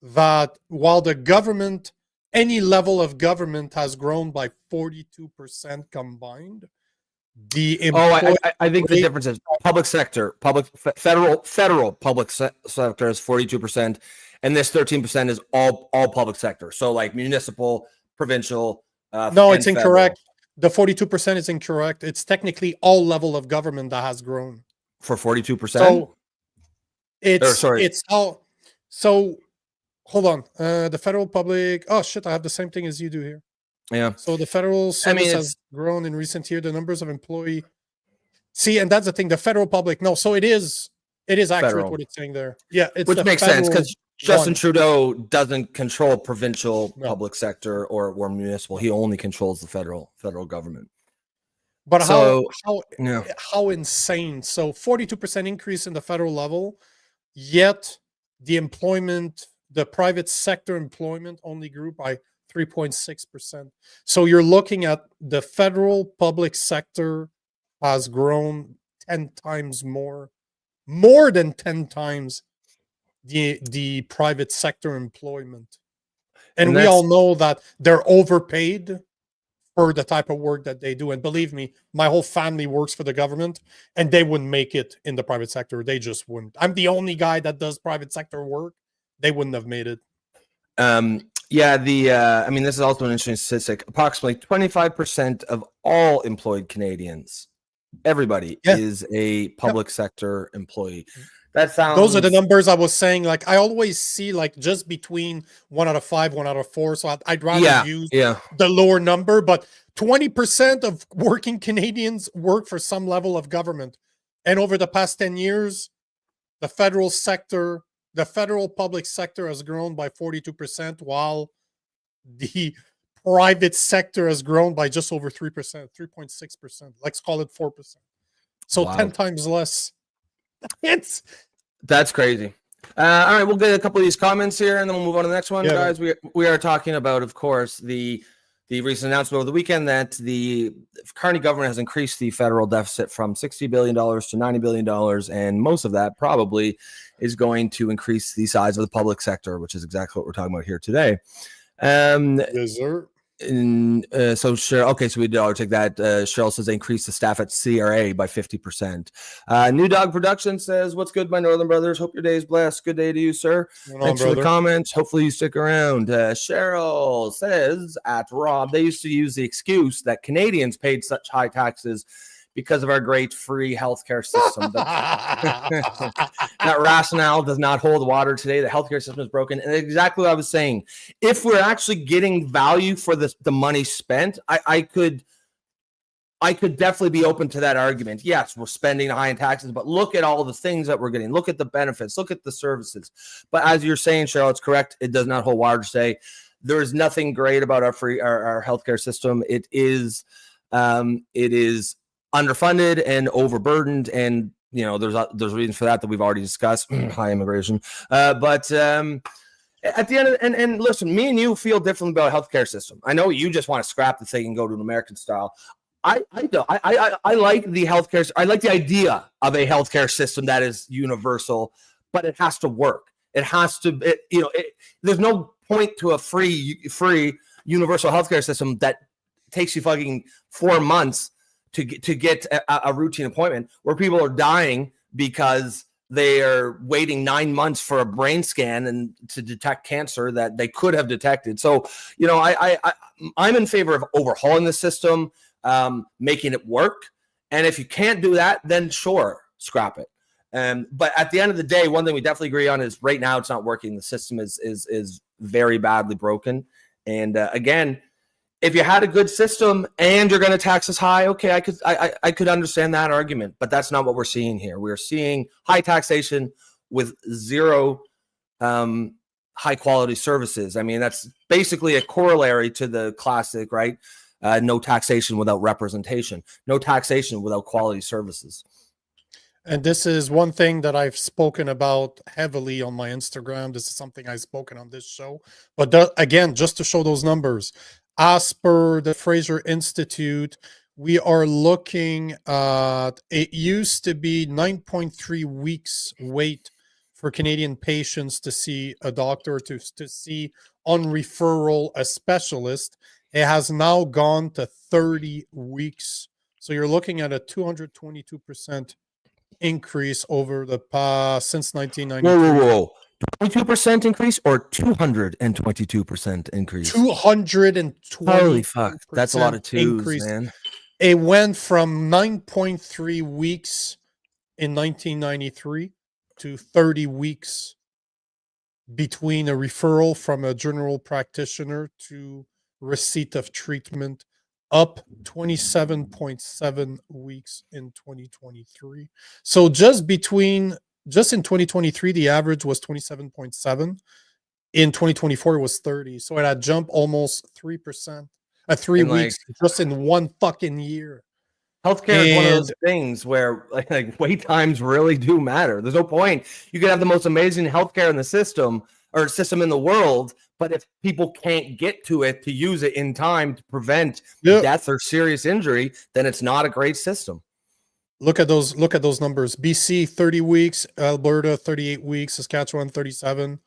that while the government, any level of government, has grown by 42% combined, I think the difference is public sector, federal public sector is 42%, and this 13% is all public sector. So like municipal, provincial. No, it's incorrect. The 42% is incorrect. It's technically all level of government that has grown for 42%. So it's all. So hold on. The federal public. Oh shit! I have the same thing as you do here. Yeah. So the federal service has grown in recent years. The numbers of employee. See, and that's the thing. The federal public. No, so it is accurate federal. What it's saying there. Yeah, which makes sense because Justin Trudeau doesn't control provincial public sector or municipal. He only controls the federal government. But how insane! So 42% increase in the federal level, yet the private sector employment only grew by 3.6%. So you're looking at the federal public sector has grown 10 times more than 10 times the private sector employment. And we all know that they're overpaid for the type of work that they do. And believe me, my whole family works for the government, and they wouldn't make it in the private sector. They just wouldn't. I'm the only guy that does private sector work. They wouldn't have made it. This is also an interesting statistic. Approximately 25% of all employed Canadians, everybody, is a public sector employee. Those are the numbers I was saying. Like I always see just between 1 out of 5, 1 out of 4. So I'd rather use the lower number. But 20% of working Canadians work for some level of government. And over the past 10 years, the federal public sector has grown by 42%, while the private sector has grown by just over 3%, 3.6%. Let's call it 4%. So 10 times less. That's crazy. All right, we'll get a couple of these comments here, and then we'll move on to the next one, guys. We are talking about, of course, the recent announcement over the weekend that the Carney government has increased the federal deficit from $60 billion to $90 billion, and most of that probably is going to increase the size of the public sector, which is exactly what we're talking about here today. Yes, sir. So Cheryl, okay, so we did take that. Cheryl says they increased the staff at CRA by 50%. New Dog Production says, "What's good, my Northern brothers? Hope your day is blessed. Good day to you, sir. Thanks for the comments. Hopefully you stick around." Cheryl says, "At Rob, they used to use the excuse that Canadians paid such high taxes because of our great free healthcare system. That rationale does not hold water today. The healthcare system is broken." And exactly what I was saying. If we're actually getting value for the money spent, I could I could definitely be open to that argument. Yes, we're spending high in taxes, but look at all the things that we're getting. Look at the benefits. Look at the services. But as you're saying, Cheryl, it's correct. It does not hold water to say there is nothing great about our healthcare system. It is underfunded and overburdened, and there's reasons for that we've already discussed. High immigration, but at the end of and listen, me and you feel differently about a healthcare system. I know you just want to scrap the thing and go to an American style. I like the healthcare. I like the idea of a healthcare system that is universal, but it has to work. It has to. There's no point to a free universal healthcare system that takes you fucking 4 months to get a routine appointment, where people are dying because they are waiting 9 months for a brain scan and to detect cancer that they could have detected. So, I'm in favor of overhauling the system, making it work. And if you can't do that, then sure, scrap it. But at the end of the day, one thing we definitely agree on is right now it's not working. The system is very badly broken. And again, if you had a good system and you're going to tax us high, okay, I could understand that argument, but that's not what we're seeing here. We're seeing high taxation with zero high quality services. I mean, that's basically a corollary to the classic, right? No taxation without representation, no taxation without quality services. And this is one thing that I've spoken about heavily on my Instagram. This is something I've spoken on this show. But again, just to show those numbers, as per the Fraser Institute, we are looking at, it used to be 9.3 weeks wait for Canadian patients to see a doctor, to see on referral a specialist. It has now gone to 30 weeks. So you're looking at a 222% increase over the past since 1993. Whoa. 22% increase or 222% increase? 220. Holy fuck. That's a lot of twos, increase. Man. It went from 9.3 weeks in 1993 to 30 weeks between a referral from a general practitioner to receipt of treatment, up 27.7 weeks in 2023. So just in 2023, the average was 27.7. In 2024, it was 30. So it had jumped almost 3%, 3 weeks just in one fucking year. Healthcare is one of those things where like wait times really do matter. There's no point. You could have the most amazing healthcare in the system or system in the world, but if people can't get to it to use it in time to prevent death or serious injury, then it's not a great system. Look at those numbers. BC 30 weeks, Alberta 38 weeks, Saskatchewan 37.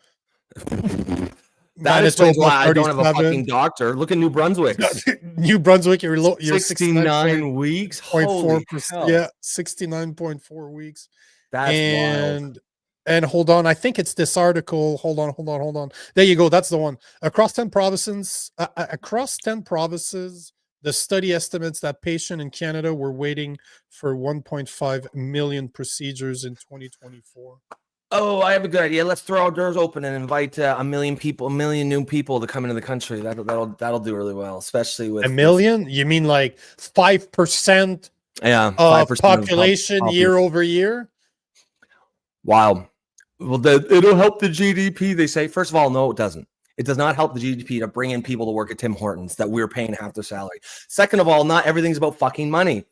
That explains why I don't have a fucking doctor. Look at New Brunswick. New Brunswick, you're 69 weeks. 0.4%. Yeah, 69.4 weeks. That's wild. And hold on, I think it's this article. Hold on. There you go. That's the one. Across 10 provinces, the study estimates that patients in Canada were waiting for 1.5 million procedures in 2024. Oh, I have a good idea. Let's throw our doors open and invite a million new people to come into the country. That'll do really well, especially with a million. You mean like 5%? Yeah, 5% population year over year. Wow. Well, it'll help the GDP. They say. First of all, no, it doesn't. It does not help the GDP to bring in people to work at Tim Hortons that we're paying half their salary. Second of all, not everything's about fucking money.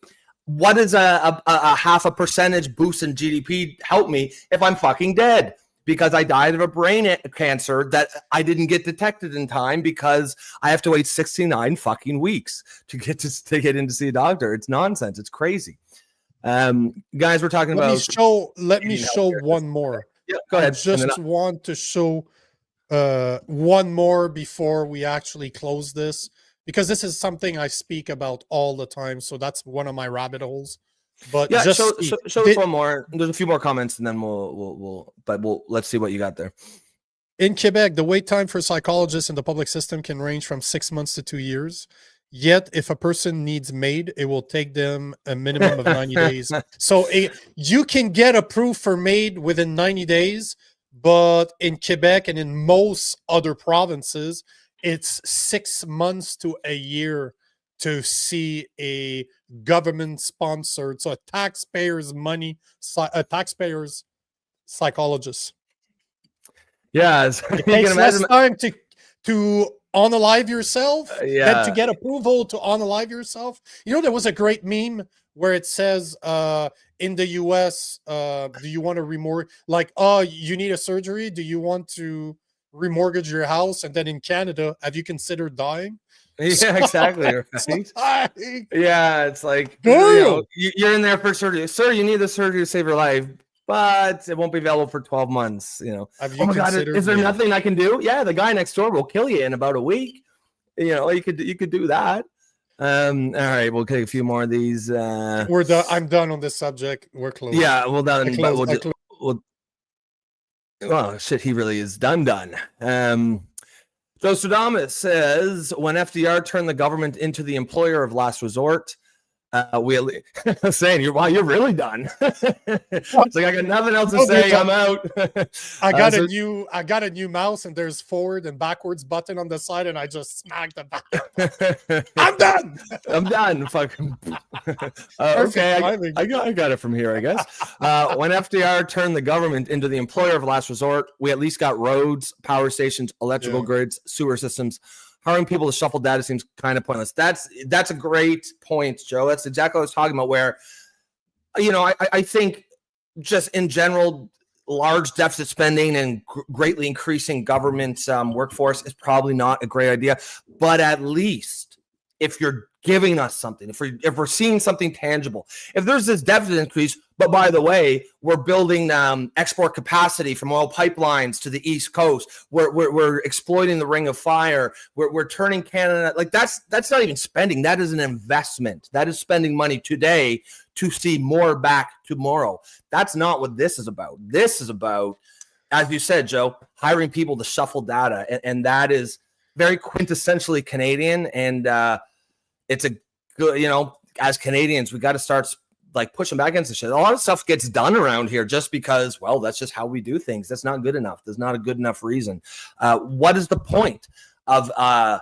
What does a 0.5% boost in GDP help me if I'm fucking dead because I died of a brain cancer that I didn't get detected in time because I have to wait 69 fucking weeks to get in to see a doctor? It's nonsense. It's crazy. Guys, we're talking about. Let me show one more. Yeah, go ahead. I just want to show one more before we actually close this, because this is something I speak about all the time. So that's one of my rabbit holes. But yeah, show us one more. There's a few more comments, and then let's see what you got there. In Quebec, the wait time for psychologists in the public system can range from 6 months to 2 years. Yet, if a person needs MAID, it will take them a minimum of 90 days. So you can get approved for MAID within 90 days, but in Quebec and in most other provinces, it's 6 months to a year to see a government sponsored, so a taxpayer's money, a taxpayer's psychologist. Yeah, It you can takes less imagine. time to unalive yourself than to Yeah. get approval to unalive yourself. You know, there was a great meme where it says in the US, do you want to remortgage? Like, oh, you need a surgery. Do you want to remortgage your house? And then in Canada, have you considered dying? Yeah, exactly. It's Right. like, Yeah, it's like, Damn. you're in there for surgery. Sir, you need the surgery to save your life, but it won't be available for 12 months. have you Oh my God, considered? is there Yeah. nothing I can do? Yeah, the guy next door will kill you in about a week. You could do that. All right, we'll take a few more of these. We're done. I'm done on this subject. We're close. Yeah, well I done. close- But I close. well, shit, he really is done. Joe Stradamus says, when FDR turned the government into the employer of last resort, saying you're really done. It's like, I got nothing else to say. I'm out. I got a new mouse, and there's forward and backwards button on the side, and I just smacked the back. I'm done. I'm done. Fucking. Perfect Okay, timing. I got it from here, I guess. When FDR turned the government into the employer of last resort, we at least got roads, power stations, electrical Yeah. grids, sewer systems. Hiring people to shuffle data seems kind of pointless. That's a great point, Joe. That's exactly what I was talking about. Where, I think just in general, large deficit spending and greatly increasing government workforce is probably not a great idea. But at least if you're giving us something, if we're seeing something tangible, if there's this deficit increase, but by the way, we're building export capacity from oil pipelines to the East Coast, we're exploiting the Ring of Fire, we're turning Canada, like that's not even spending, that is an investment. That is spending money today to see more back tomorrow. That's not what this is about. This is about, as you said, Joe, hiring people to shuffle data, and that is very quintessentially Canadian. And it's a good, as Canadians, we got to start like pushing back against the shit. A lot of stuff gets done around here just because, well, that's just how we do things. That's not good enough. There's not a good enough reason. What is the point of, and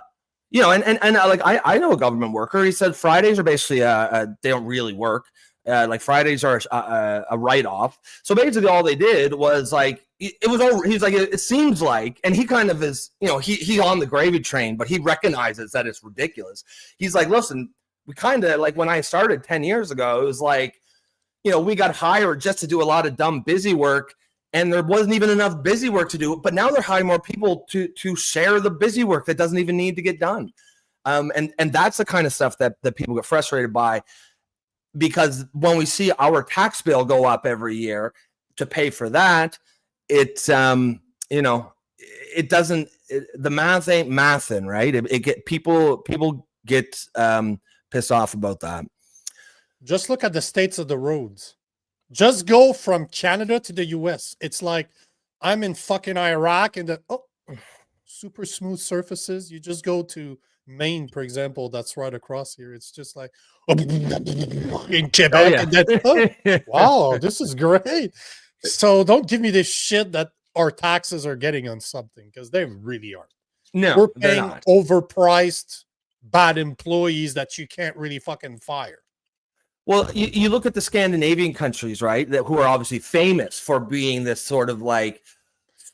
like I know a government worker. He said Fridays are basically they don't really work. Like Fridays are a write-off. So basically all they did was like, it was over. He's like, it seems like, and he kind of is, he's on the gravy train, but he recognizes that it's ridiculous. He's like, listen, we kind of, like when I started 10 years ago, it was like, we got hired just to do a lot of dumb busy work, and there wasn't even enough busy work to do. But now they're hiring more people to share the busy work that doesn't even need to get done. And that's the kind of stuff that people get frustrated by, because when we see our tax bill go up every year to pay for that, it's the math ain't mathin', right? It get people get pissed off about that. Just look at the states of the roads. Just go from Canada to the US. It's like I'm in fucking Iraq, and super smooth surfaces. You just go to Maine, for example, that's right across here. It's just like in Quebec. And then, wow, this is great. So don't give me this shit that our taxes are getting on something, because they really aren't. No, we're they're paying not. overpriced, bad employees that you can't really fucking fire. Well, you look at the Scandinavian countries, right, who are obviously famous for being this sort of like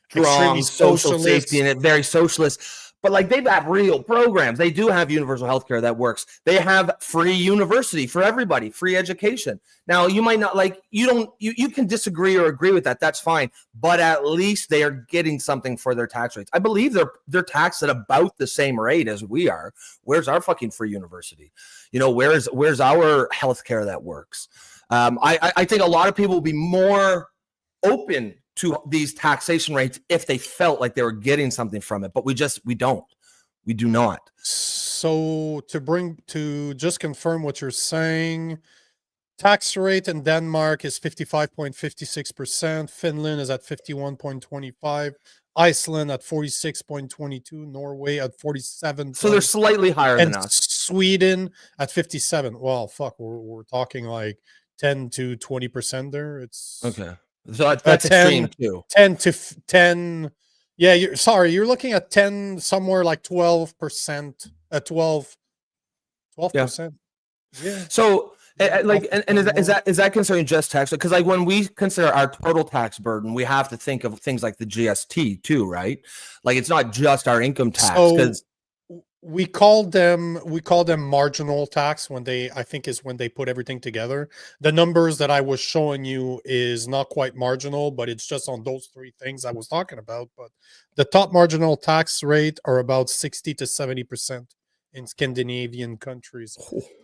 strong social safety and very socialist. But like, they have real programs. They do have universal healthcare that works. They have free university for everybody, free education. Now, you might not like, you can disagree or agree with that. That's fine. But at least they are getting something for their tax rates. I believe they're taxed at about the same rate as we are. Where's our fucking free university? Where's our healthcare that works? I think a lot of people will be more open to these taxation rates if they felt like they were getting something from it, but we do not. So to just confirm what you're saying, tax rate in Denmark is 55.56%, Finland is at 51.25%, Iceland at 46.22%, Norway at 47%. So they're slightly higher than us. Sweden at 57%. Well, fuck, we're talking like 10 to 20% there. It's okay. So that's 10, extreme too. 10 to 10. Yeah, you're looking at 10, somewhere like 12%, 12 12%. Yeah. So, like, and is 12% is that concerning just tax? Because like when we consider our total tax burden, we have to think of things like the GST too, right? Like it's not just our income tax. Because we called them marginal tax when I think is when they put everything together. The numbers that I was showing you is not quite marginal, but it's just on those three things I was talking about. But the top marginal tax rate are about 60 to 70% in Scandinavian countries.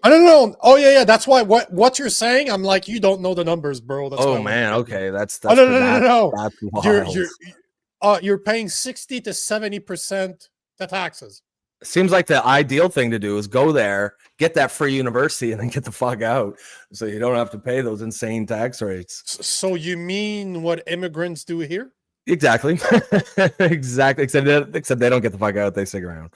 I don't know. Oh yeah. That's why what you're saying, I'm like, you don't know the numbers, bro. That's oh man, okay, that's oh, no. That's wild. You're paying 60 to 70% the taxes. Seems like the ideal thing to do is go there, get that free university, and then get the fuck out, so you don't have to pay those insane tax rates. So you mean what immigrants do here? Exactly, exactly. Except they don't get the fuck out; they stick around.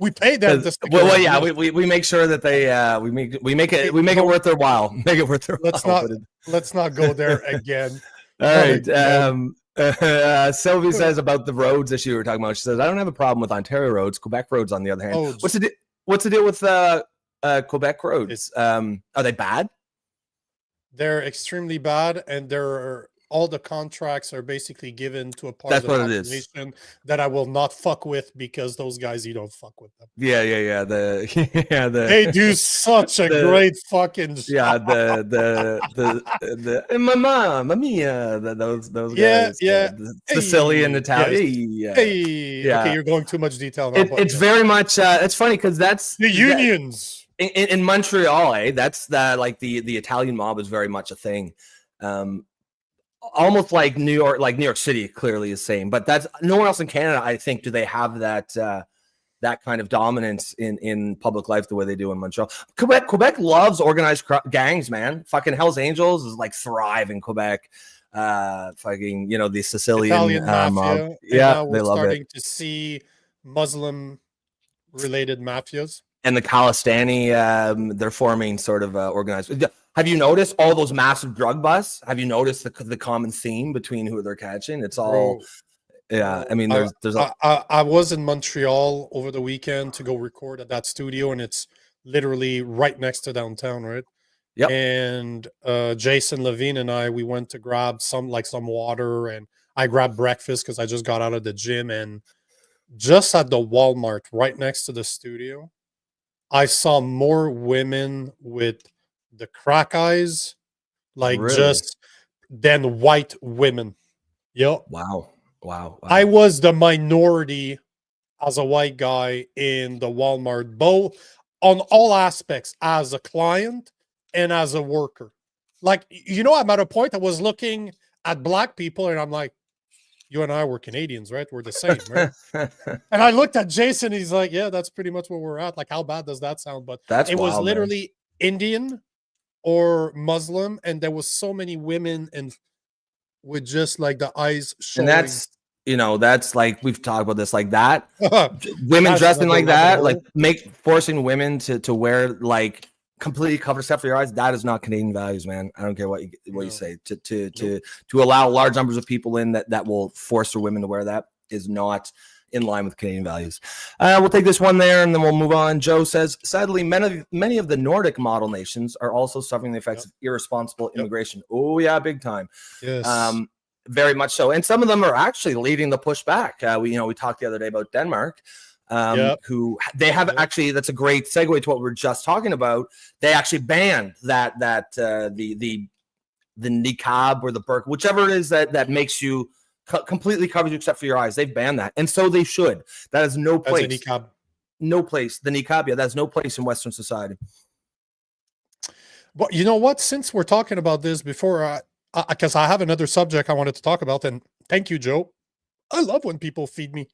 We pay them to stick well, around. yeah, we make sure that they we make it worth their while. Make it worth their while. Let's not go there again. All right. Sylvie says about the roads issue we were talking about. She says, I don't have a problem with Ontario roads. Quebec roads, on the other hand. What's the deal with Quebec roads? Are they bad? They're extremely bad, and all the contracts are basically given to a part of the population that I will not fuck with, because those guys, you don't fuck with them. Yeah. They do such a great fucking job. Yeah, the mamma mia, those guys. Yeah. Sicilian, Italian. Yes. Yeah. Okay, you're going too much detail now. It's very much. It's funny because that's the unions in Montreal. That's the Italian mob is very much a thing. Almost like New York City clearly is same, but that's nowhere else in Canada. I think do they have that that kind of dominance in public life the way they do in Montreal. Quebec loves organized gangs, man. Fucking Hell's Angels is like thrive in Quebec. Fucking the Sicilian Italian mafia. mob. Yeah, they love it. Starting to see Muslim related mafias. And the Khalistani, they're forming sort of organized. Have you noticed all those massive drug busts? Have you noticed the common theme between who they're catching? It's all, yeah. I mean, I was in Montreal over the weekend to go record at that studio, and it's literally right next to downtown, right? Yep. And Jason Levine and we went to grab some water, and I grabbed breakfast because I just got out of the gym, and just at the Walmart right next to the studio, I saw more women with the crack eyes, just than white women. Yep. Wow. I was the minority as a white guy in the Walmart, both on all aspects, as a client and as a worker. I'm at a point I was looking at black people, and I'm like, you and I were Canadians, right? We're the same, right? And I looked at Jason, he's like, yeah, that's pretty much where we're at. Like, how bad does that sound? But it was literally Indian or Muslim, and there was so many women and with just like the eyes showing. And that's like, we've talked about this, like that. Women dressing like that, like forcing women to wear like completely cover stuff for your eyes. That is not Canadian values, man. I don't care what you say. To allow large numbers of people in that will force their women to wear that is not in line with Canadian values. We'll take this one there, and then we'll move on. Joe says, sadly, many of the Nordic model nations are also suffering the effects of irresponsible immigration. Oh yeah, big time. Yes. Very much so. And some of them are actually leading the push back. We talked the other day about Denmark. Who they have actually, that's a great segue to what we were just talking about. They actually banned the niqab or the burqa, whichever it is that makes you completely covers you except for your eyes. They've banned that, and so they should. That is no place. Niqab. No place. The niqab, that's no place in Western society. But you know what? Since we're talking about this, before because I have another subject I wanted to talk about, and thank you, Joe. I love when people feed me.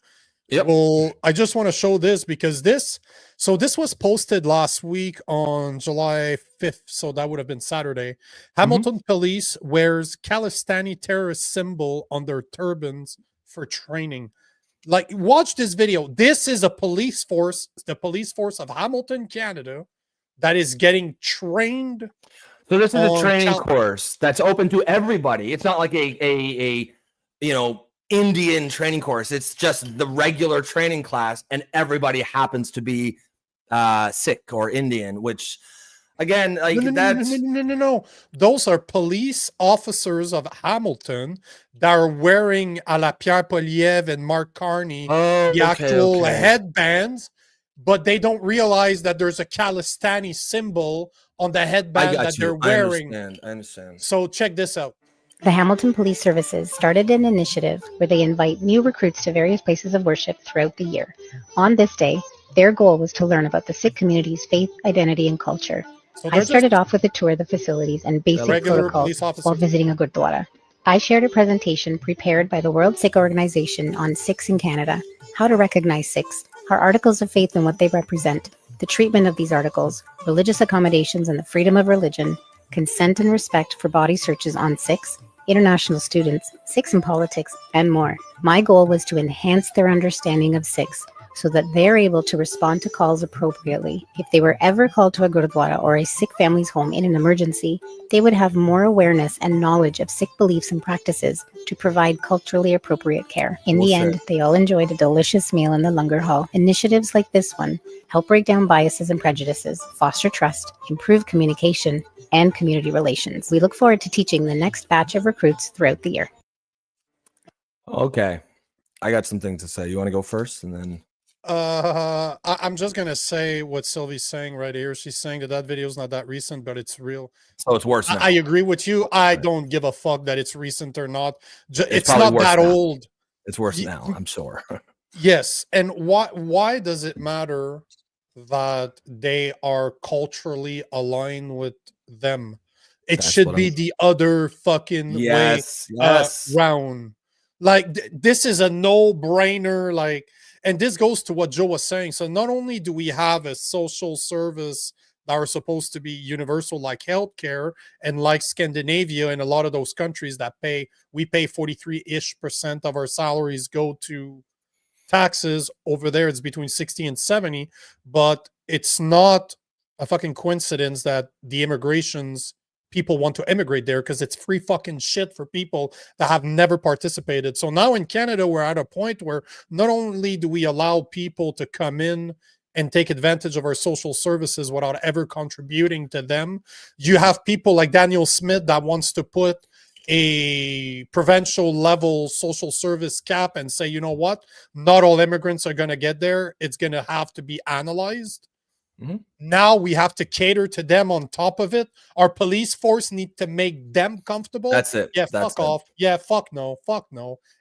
Yep. Well, I just want to show this because this was posted last week on July 5th. So that would have been Saturday. Hamilton police wears Khalistani terrorist symbol on their turbans for training. Like, watch this video. This is a police force, the police force of Hamilton, Canada, that is getting trained. So this is a training course that's open to everybody. It's not like a Indian training course. It's just the regular training class, and everybody happens to be Sikh or Indian, which again, like no. Those are police officers of Hamilton that are wearing a la Pierre Poilievre and Mark Carney the actual headbands, but they don't realize that there's a Khalistani symbol on the headband that they're wearing. I understand. So check this out. The Hamilton Police Services started an initiative where they invite new recruits to various places of worship throughout the year. On this day, their goal was to learn about the Sikh community's faith, identity, and culture. So I started off with a tour of the facilities and basic protocols while visiting a Gurdwara. I shared a presentation prepared by the World Sikh Organization on Sikhs in Canada, how to recognize Sikhs, our articles of faith and what they represent, the treatment of these articles, religious accommodations and the freedom of religion, consent and respect for body searches on Sikhs, international students, Sikhs in politics, and more. My goal was to enhance their understanding of Sikhs so that they're able to respond to calls appropriately. If they were ever called to a Gurdwara or a Sikh family's home in an emergency, they would have more awareness and knowledge of Sikh beliefs and practices to provide culturally appropriate care. In the end, they all enjoyed a delicious meal in the Langar Hall. Initiatives like this one help break down biases and prejudices, foster trust, improve communication, and community relations. We look forward to teaching the next batch of recruits throughout the year. Okay. I got some things to say. You want to go first and then... I'm just gonna say what Sylvie's saying right here. She's saying that video is not that recent, but it's real. So it's worse now. I agree with you. I don't give a fuck that it's recent or not. It's not that old. It's worse now, I'm sure. Yes. And why does it matter that they are culturally aligned with them? It should be the other fucking way round. Like this is a no-brainer. Like, and this goes to what Joe was saying. So not only do we have a social service that are supposed to be universal, like healthcare, and like Scandinavia and a lot of those countries that we pay 43-ish% of our salaries go to taxes. Over there, it's between 60 and 70. But it's not a fucking coincidence that the people want to immigrate there, because it's free fucking shit for people that have never participated. So now in Canada, we're at a point where not only do we allow people to come in and take advantage of our social services without ever contributing to them, you have people like Daniel Smith that wants to put a provincial level social service cap and say, you know what, not all immigrants are going to get there. It's going to have to be analyzed. Mm-hmm. Now we have to cater to them on top of it. Our police force need to make them comfortable. That's it. Yeah, fuck off. Yeah, fuck no.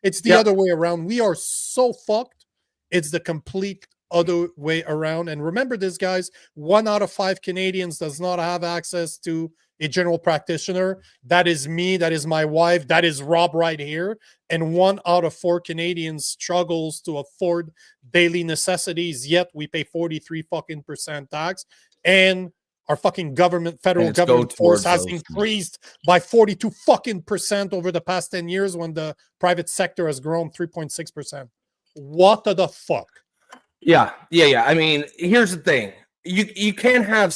It's the other way around. We are so fucked. It's the complete other way around. And remember this, guys, 1 out of 5 Canadians does not have access to a general practitioner. That is me. That is my wife. That is Rob right here. And 1 out of 4 Canadians struggles to afford daily necessities. Yet we pay 43% tax, and our fucking federal government force has increased by 42% over the past 10 years, when the private sector has grown 3.6%. What the fuck? Yeah. I mean, here's the thing: you can't have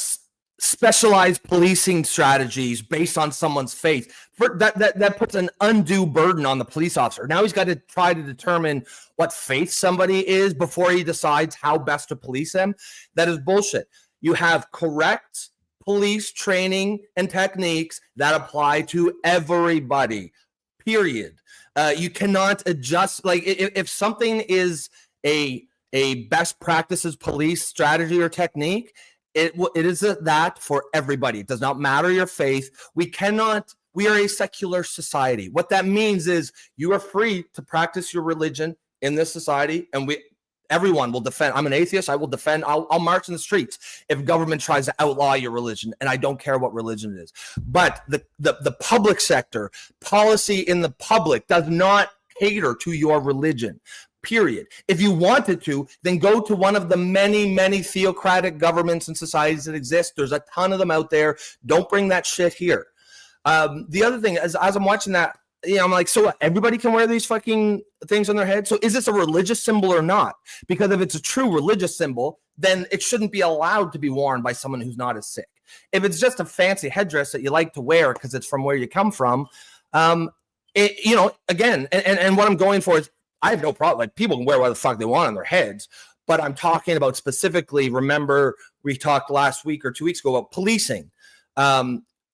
specialized policing strategies based on someone's faith. That puts an undue burden on the police officer. Now he's got to try to determine what faith somebody is before he decides how best to police them. That is bullshit. You have correct police training and techniques that apply to everybody, period. You cannot adjust. Like if something is a best practices police strategy or technique, it is that for everybody. It does not matter your faith. We are a secular society. What that means is you are free to practice your religion in this society, and everyone will defend. I'm an atheist. I will defend. I'll march in the streets if government tries to outlaw your religion, and I don't care what religion it is. But the public sector, policy in the public, does not cater to your religion. Period. If you wanted to, then go to one of the many, many theocratic governments and societies that exist. There's a ton of them out there. Don't bring that shit here. The other thing is, as I'm watching that, I'm like, so what? Everybody can wear these fucking things on their head? So is this a religious symbol or not? Because if it's a true religious symbol, then it shouldn't be allowed to be worn by someone who's not as sick. If it's just a fancy headdress that you like to wear because it's from where you come from, again, and what I'm going for is, I have no problem. Like, people can wear what the fuck they want on their heads, but I'm talking about specifically, remember we talked last week or 2 weeks ago about policing.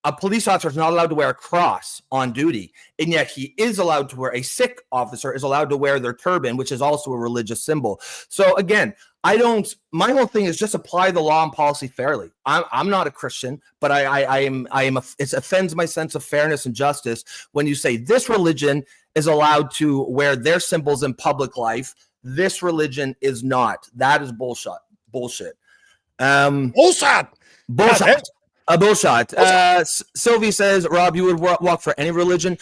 A police officer is not allowed to wear a cross on duty, and yet he is allowed to wear, a Sikh officer is allowed to wear their turban, which is also a religious symbol. So again, my whole thing is just apply the law and policy fairly. I'm not a Christian, but it offends my sense of fairness and justice when you say this religion is allowed to wear their symbols in public life. This religion is not. That is bullshit. Bullshit. Bullshit. A bullshit. Sylvie says, Rob, you would walk for any religion?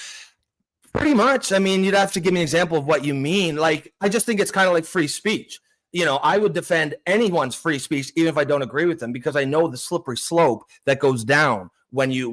Pretty much. I mean, you'd have to give me an example of what you mean. Like, I just think it's kind of like free speech. You know, I would defend anyone's free speech, even if I don't agree with them, because I know the slippery slope that goes down when you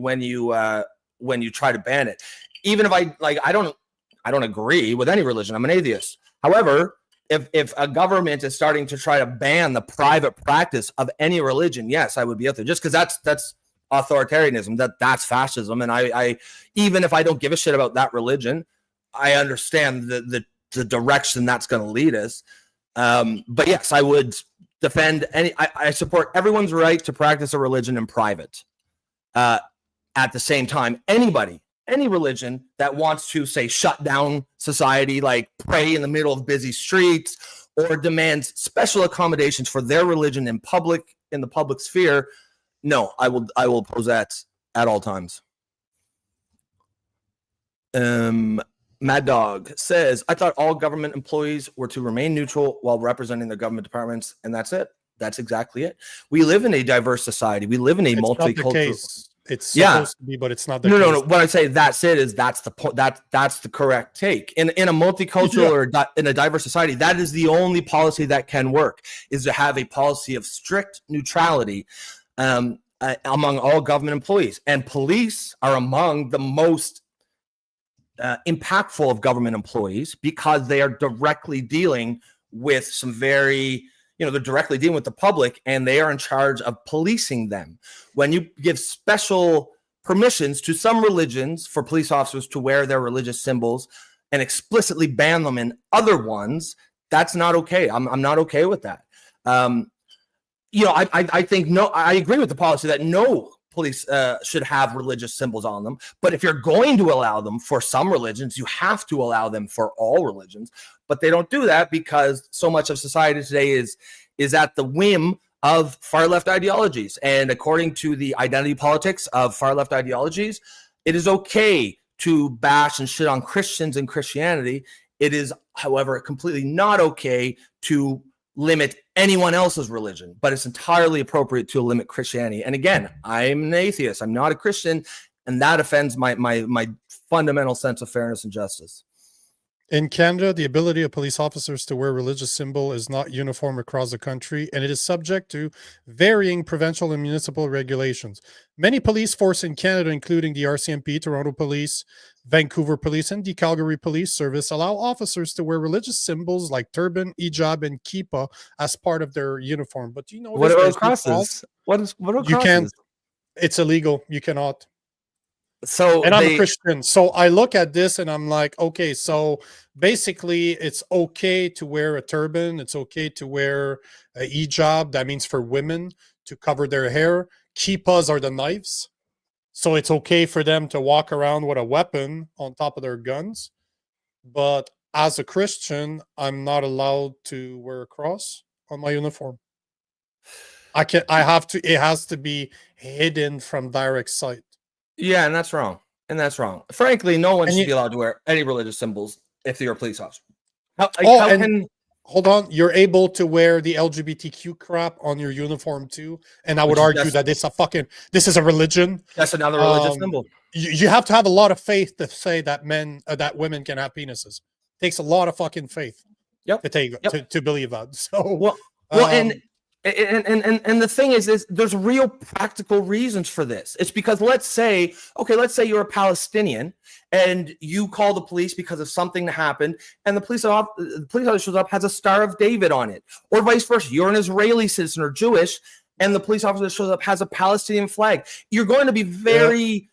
try to ban it. Even if I don't agree with any religion. I'm an atheist. However, if a government is starting to try to ban the private practice of any religion, yes, I would be out there, just because that's authoritarianism, that's fascism. And I even if I don't give a shit about that religion, I understand the direction that's going to lead us. But yes, I would defend I support everyone's right to practice a religion in private. At the same time, any religion that wants to, say, shut down society, like pray in the middle of busy streets, or demands special accommodations for their religion in the public sphere, no, I will oppose that at all times. Mad Dog says, I thought all government employees were to remain neutral while representing their government departments, and that's it. That's exactly it. We live in a diverse society. We live in a multicultural. It's supposed to be, but it's not the case. No. What I say, that's it, is that's the point. That's the correct take. In a multicultural or in a diverse society, that is the only policy that can work, is to have a policy of strict neutrality among all government employees. And police are among the most impactful of government employees, because they are directly dealing with some very, they're directly dealing with the public, and they are in charge of policing them. When you give special permissions to some religions for police officers to wear their religious symbols and explicitly ban them in other ones, that's not okay. I'm not okay with that. I think I agree with the policy that no police should have religious symbols on them. But if you're going to allow them for some religions, you have to allow them for all religions. But they don't do that because so much of society today is at the whim of far left ideologies. And according to the identity politics of far left ideologies, it is okay to bash and shit on Christians and Christianity. It is, however, completely not okay to limit anyone else's religion, but it's entirely appropriate to limit Christianity. And again, I'm an atheist. I'm not a Christian, and that offends my fundamental sense of fairness and justice. In Canada, the ability of police officers to wear religious symbol is not uniform across the country, and it is subject to varying provincial and municipal regulations. Many police forces in Canada, including the RCMP, Toronto Police, Vancouver Police, and the Calgary Police Service, allow officers to wear religious symbols like turban, hijab, and kippah as part of their uniform. But do you know what are crosses? What are crosses? You can't. It's illegal. You cannot. So, and I'm a Christian, so I look at this and I'm like, okay, so basically it's okay to wear a turban, it's okay to wear a hijab, that means for women to cover their hair. Kippahs are the knives, so it's okay for them to walk around with a weapon on top of their guns. But as a Christian, I'm not allowed to wear a cross on my uniform. It has to be hidden from direct sight. Yeah, and that's wrong. Frankly, no one should be allowed to wear any religious symbols if you're a police officer. Hold on, you're able to wear the LGBTQ crap on your uniform too, and I would argue that this is a religion. That's another religious symbol. You have to have a lot of faith to say that women can have penises. It takes a lot of fucking faith. To believe that. So And the thing is there's real practical reasons for this. It's because let's say you're a Palestinian and you call the police because of something that happened, and the police officer shows up, has a Star of David on it, or vice versa. You're an Israeli citizen or Jewish, and the police officer that shows up has a Palestinian flag. You're going to be very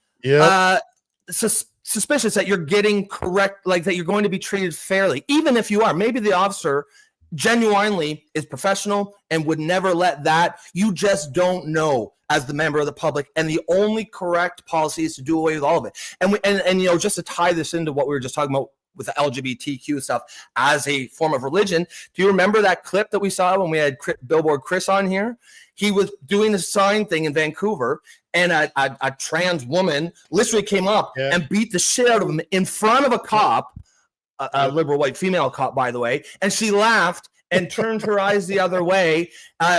suspicious that you're getting correct, like that you're going to be treated fairly, even if you are. Maybe the officer genuinely is professional and would never let that. You just don't know as the member of the public, and the only correct policy is to do away with all of it. And you know, just to tie this into what we were just talking about with the LGBTQ stuff as a form of religion, do you remember that clip that we saw when we had Billboard Chris on here? He was doing a sign thing in Vancouver, and a trans woman literally came up and beat the shit out of him in front of a cop, a liberal white female cop, by the way, and she laughed and turned her eyes the other way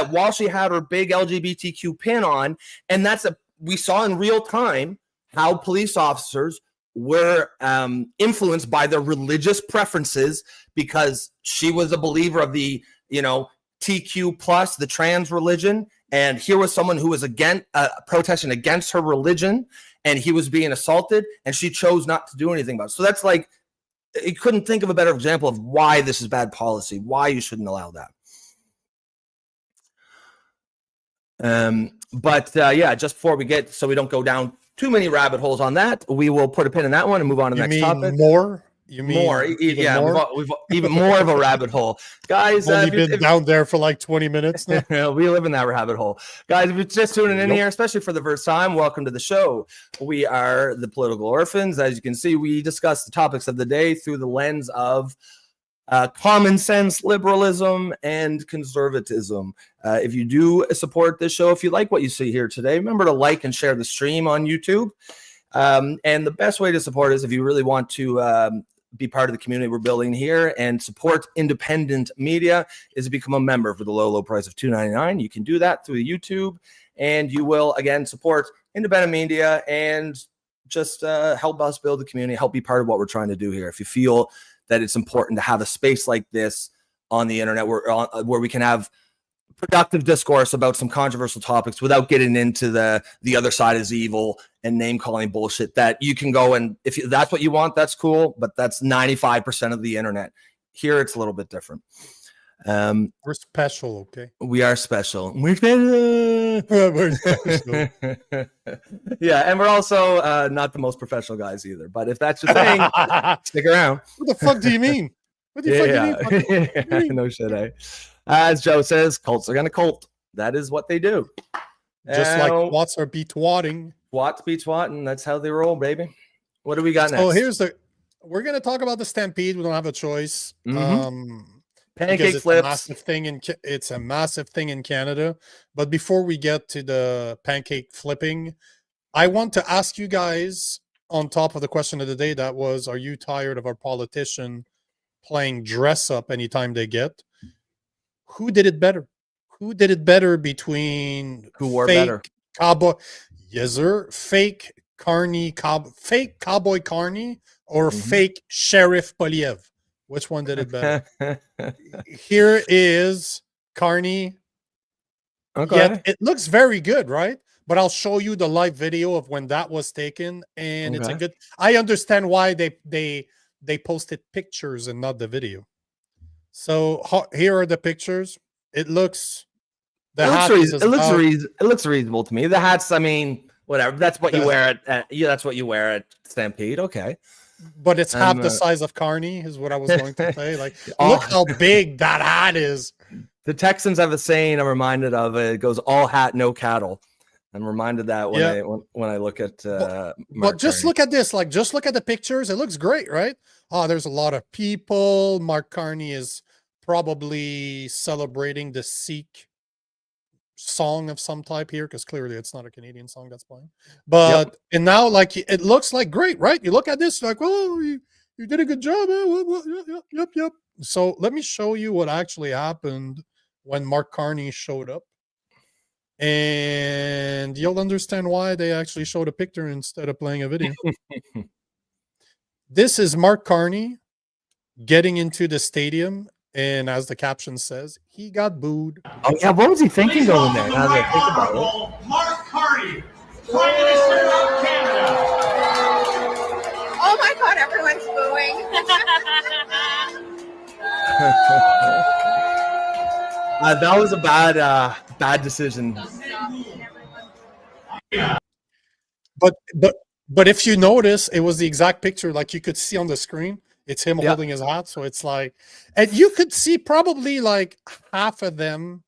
while she had her big LGBTQ pin on. And we saw in real time how police officers were influenced by their religious preferences, because she was a believer of the, you know, TQ plus, the trans religion, and here was someone who was protesting against her religion, and he was being assaulted, and she chose not to do anything about it. So that's like, you couldn't think of a better example of why this is bad policy, why you shouldn't allow that. But yeah, just before we get, so we don't go down too many rabbit holes on that, we will put a pin in that one and move on to the next topic. You mean more? Yeah, more? We've even more of a rabbit hole, guys. Only been down there for like 20 minutes now. We live in that rabbit hole, guys. If you're just tuning in here, especially for the first time, welcome to the show. We are the Political Orphans. As you can see, we discuss the topics of the day through the lens of common sense, liberalism, and conservatism. If you do support this show, if you like what you see here today, remember to like and share the stream on YouTube. And the best way to support us, if you really want to be part of the community we're building here and support independent media, is to become a member for the low price of $2.99. You can do that through YouTube, and you will again support independent media and just help us build the community, help be part of what we're trying to do here. If you feel that it's important to have a space like this on the internet where we can have productive discourse about some controversial topics without getting into the other side is evil and name calling bullshit, that you can go, and if that's what you want, that's cool, but that's 95% of the internet. Here it's a little bit different. We're special, okay? We are special. We're special. Yeah, and we're also not the most professional guys either, but if that's your thing, stick around. What the fuck do you mean? What the fuck do you mean? No shit, eh? As Joe says, cults are gonna cult. That is what they do. Just like twats are be twatting. Twats be twatting. That's how they roll, baby. What do we got next? Oh, we're gonna talk about the Stampede. We don't have a choice. Pancake flips. It's a massive thing in Canada. But before we get to the pancake flipping, I want to ask you guys, on top of the question of the day, that was, are you tired of our politician playing dress up anytime they get? Who did it better? Who did it better between who wore better? Cowboy, yes, sir. Fake Cowboy Carney or fake Sheriff Poilievre? Which one did it better? Here is Carney. Okay. Yet it looks very good, right? But I'll show you the live video of when that was taken, and it's a good. I understand why they posted pictures and not the video. So here are the pictures. It looks. It looks reasonable to me. The hats, I mean, whatever. That's what you wear that's what you wear at Stampede. Okay. But it's half the size of Carney, is what I was going to say. Like, look how big that hat is. The Texans have a saying I'm reminded of. It goes, all hat, no cattle. I'm reminded that when I look at but just look at this. Like, just look at the pictures. It looks great, right? Oh, there's a lot of people. Mark Carney is probably celebrating the Sikh song of some type here, because clearly it's not a Canadian song that's playing. But and now, like, it looks like great, right? You look at this, like, oh, you did a good job. Yep. So let me show you what actually happened when Mark Carney showed up, and you'll understand why they actually showed a picture instead of playing a video. This is Mark Carney getting into the stadium, and as the caption says, he got booed. Oh yeah, what was he thinking going there? Now that I think about it. Mark Carney, Prime Minister of Canada. Oh my God, everyone's booing. That was a bad decision. But if you notice, it was the exact picture, like you could see on the screen. It's him holding his hat. So it's like, and you could see probably like half of them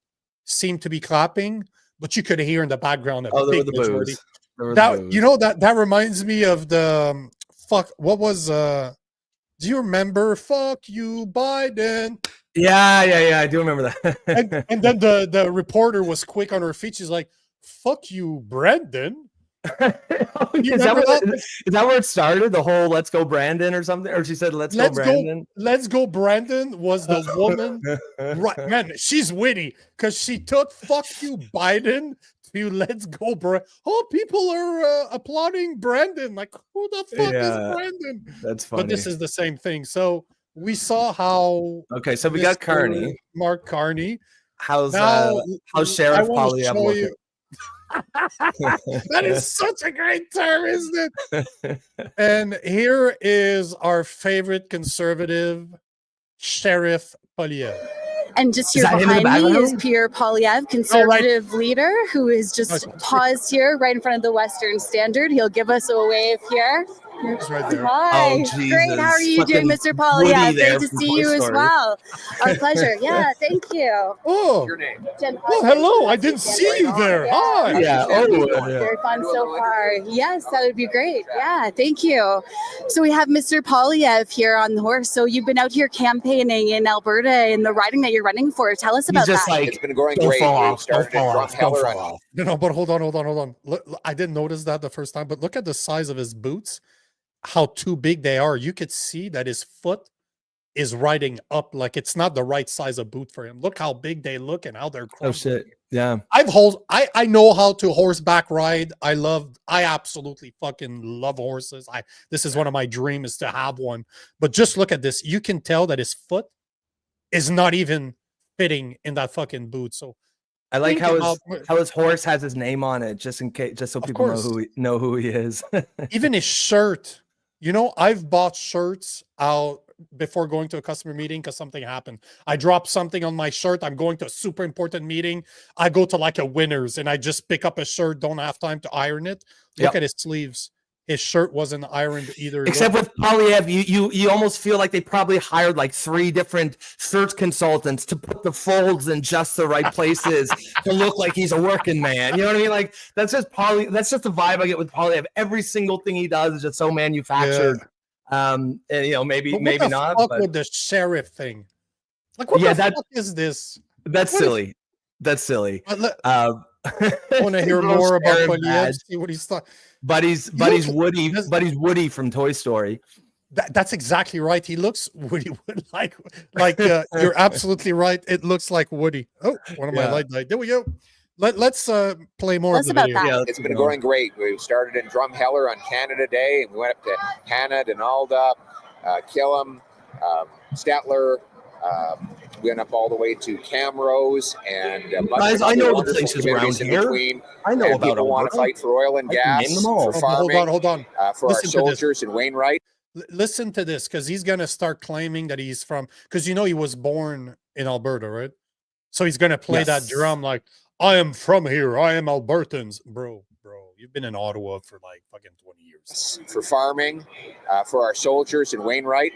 seem to be clapping, but you could hear in the background a big majority. That reminds me of the what was do you remember fuck you Biden? Yeah, I do remember that. and then the reporter was quick on her feet. She's like, fuck you, Brendan. Is that where it started? The whole "Let's go, Brandon" or something? Or she said, "Let's go, Brandon." Let's go, Brandon was the woman. Right, man, she's witty because she took "fuck you, Biden" to "let's go, Brandon." Oh, people are applauding Brandon. Like, who the fuck is Brandon? That's funny. But this is the same thing. So we saw how. Okay, so we got Carney, Mark Carney. How's Sheriff Poilievre? That is such a great term, isn't it? And here is our favorite conservative, Sheriff Poilievre. And just here behind me is Pierre Poilievre, conservative leader, who is just paused here right in front of the Western Standard. He'll give us a wave here. He's right there. Hi. Oh, great. How are you doing, Mr. Poilievre? Great to see you as well. Our pleasure. Yeah, thank you. Oh, your name? Oh, hello. I didn't see you there. Hi. Yeah. Very fun so far. Yes, that would be great. Yeah, thank you. So we have Mr. Poilievre here on the horse. So you've been out here campaigning in Alberta in the riding that you're running for. Tell us about that. It's been going great. No, but hold on. Look, I didn't notice that the first time, but look at the size of his boots. How too big they are. You could see that his foot is riding up like it's not the right size of boot for him. Look how big they look and how they're crumbling. Oh shit. Yeah. I know how to horseback ride. I absolutely fucking love horses. This is one of my dreams, is to have one. But just look at this. You can tell that his foot is not even fitting in that fucking boot. So I like how his horse has his name on it, just in case, just so people know who he is. Even his shirt. You know, I've bought shirts out before going to a customer meeting because something happened. I dropped something on my shirt. I'm going to a super important meeting. I go to like a Winners and I just pick up a shirt, don't have time to iron it. Look at his sleeves. His shirt wasn't ironed either. Except with Poilievre, you almost feel like they probably hired like 3 different shirt consultants to put the folds in just the right places to look like he's a working man. You know what I mean? Like that's just the vibe I get with Poilievre. Every single thing he does is just so manufactured. Yeah. And you know, maybe not. What with the sheriff thing? Like what the fuck is this? That's silly. That's silly. I want to hear more about Poilievre. See what he's thought. But he's Woody from Toy Story. That's exactly right. He looks Woody, like you're absolutely right. It looks like Woody. Oh, one of my light. There we go. Let's play more of the video. Yeah, it's been going great. We started in Drumheller on Canada Day, and we went up to Hanna, Donalda, Killam, Statler. We went up all the way to Camrose and guys, I know the places around here. I know about people want to fight for oil and gas, for farming, hold on. For our soldiers in Wainwright. Listen to this, because he's going to start claiming that he's from, because you know he was born in Alberta, right? So he's going to play that drum like, I am from here. I am Albertans. Bro, you've been in Ottawa for like fucking 20 years. For farming, for our soldiers in Wainwright.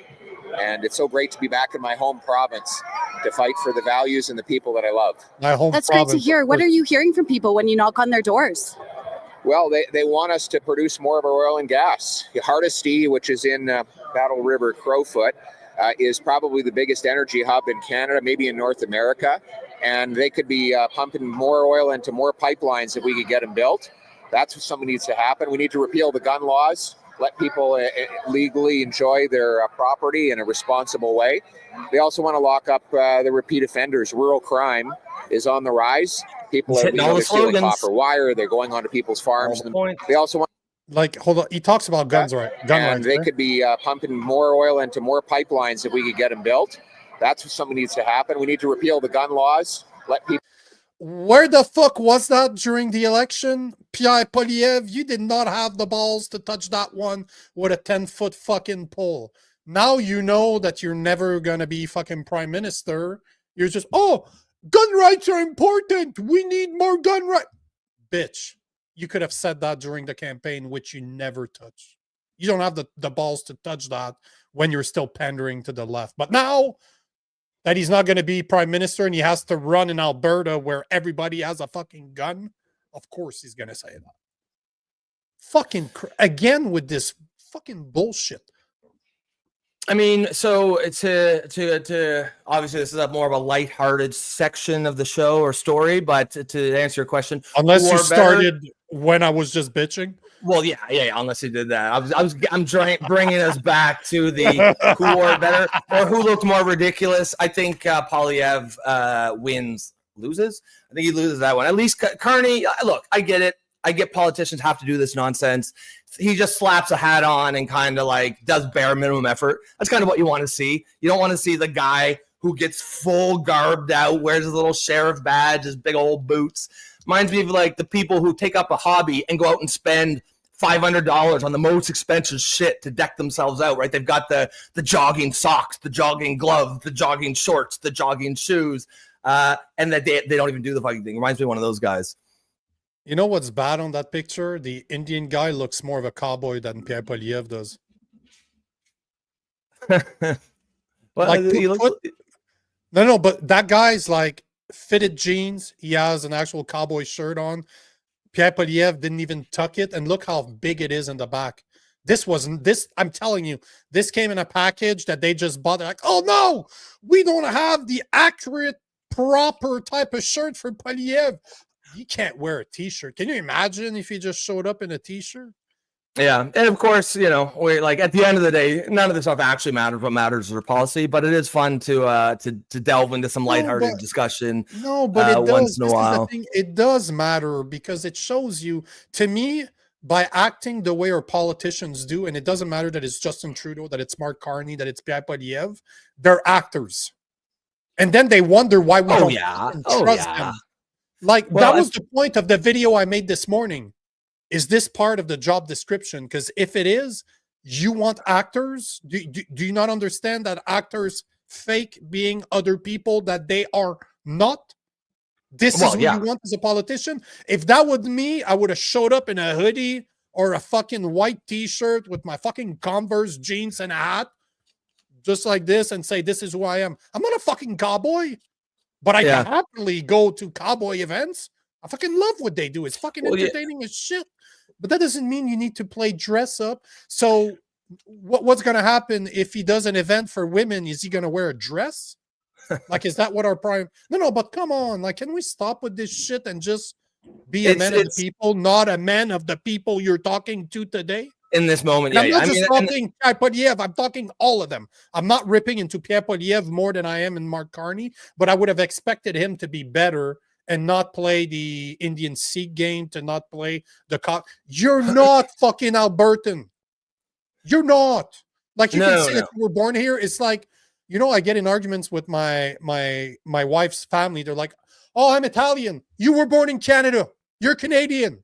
And it's so great to be back in my home province to fight for the values and the people that I love. That's great to hear. What are you hearing from people when you knock on their doors? Well, they want us to produce more of our oil and gas. Hardisty, which is in Battle River, Crowfoot, is probably the biggest energy hub in Canada, maybe in North America. And they could be pumping more oil into more pipelines if we could get them built. That's what something needs to happen. We need to repeal the gun laws. Let people legally enjoy their property in a responsible way. They also want to lock up the repeat offenders. Rural crime is on the rise. People are stealing copper wire. They're going onto people's farms. They also want, like, hold on. He talks about guns, right? Gun rights. They could be pumping more oil into more pipelines if we could get them built. That's what something needs to happen. We need to repeal the gun laws. Let people. Where the fuck was that during the election? Pierre Poilievre, you did not have the balls to touch that one with a 10-foot fucking pole. Now you know that you're never gonna be fucking prime minister. You're just, oh, gun rights are important. We need more gun rights. Bitch, you could have said that during the campaign, which you never touched. You don't have the balls to touch that when you're still pandering to the left. But now that he's not going to be prime minister and he has to run in Alberta where everybody has a fucking gun, of course he's going to say that. Fucking again with this fucking bullshit. I mean, so to obviously this is a more of a lighthearted section of the show or story, but to answer your question, unless you started when I was just bitching. Well, yeah. Unless you did that, I'm bringing us back to the who wore better or who looked more ridiculous. I think Poilievre loses. I think he loses that one. At least Carney. Look, I get it. I get politicians have to do this nonsense. He just slaps a hat on and kind of like does bare minimum effort. That's kind of what you want to see. You don't want to see the guy who gets full garbed out, wears his little sheriff badge, his big old boots. Reminds me of like the people who take up a hobby and go out and spend $500 on the most expensive shit to deck themselves out, right? They've got the jogging socks, the jogging gloves, the jogging shorts, the jogging shoes, and that they don't even do the fucking thing. Reminds me of one of those guys. You know what's bad on that picture? The Indian guy looks more of a cowboy than Pierre Poilievre does. Well, like, no, but that guy's like fitted jeans. He has an actual cowboy shirt on. Pierre Poilievre didn't even tuck it, and look how big it is in the back. This wasn't this. I'm telling you, this came in a package that they just bought. They're like, oh no, we don't have the accurate, proper type of shirt for Poilievre. You can't wear a t-shirt. Can you imagine if he just showed up in a t-shirt? Yeah, and of course, you know, we're like at the end of the day, none of this stuff actually matters. What matters is our policy, but it is fun to delve into some lighthearted discussion. No, but it does. Once in a while, it does matter because it shows you. To me, by acting the way our politicians do, and it doesn't matter that it's Justin Trudeau, that it's Mark Carney, that it's Pierre Poilievre, they're actors, and then they wonder why we don't trust them. Like, that was the point of the video I made this morning. Is this part of the job description? Because if it is, you want actors? Do you not understand that actors fake being other people that they are not? This is what you want as a politician? If that was me, I would have showed up in a hoodie or a fucking white t-shirt with my fucking Converse jeans and a hat, just like this, and say, this is who I am. I'm not a fucking cowboy. But I can happily go to cowboy events. I fucking love what they do. It's fucking entertaining as shit. But that doesn't mean you need to play dress up. So what's going to happen if he does an event for women? Is he going to wear a dress? Like, is that what our prime? No, but come on. Like, can we stop with this shit and just be a man of the people, not a man of the people you're talking to today? In this moment, I'm not just talking Pierre Poilievre. I'm talking all of them. I'm not ripping into Pierre Poilievre more than I am in Mark Carney, but I would have expected him to be better and not play the Indian Sikh game, to not play the cop. You're not fucking Albertan. You're not. Like, you can say that you were born here. It's like, you know, I get in arguments with my wife's family. They're like, oh, I'm Italian. You were born in Canada. You're Canadian.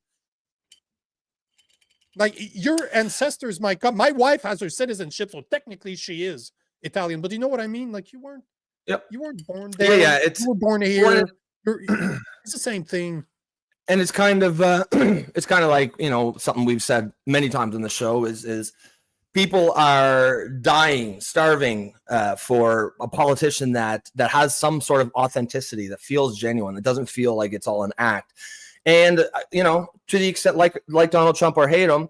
Like, your ancestors might come. My wife has her citizenship, so technically she is Italian. But you know what I mean? Like, you weren't. Yep. You weren't born there. You were born here. It's the same thing. And it's kind of like, you know, something we've said many times on the show is people are dying, starving for a politician that has some sort of authenticity, that feels genuine, that doesn't feel like it's all an act. And, you know, to the extent like Donald Trump or hate him,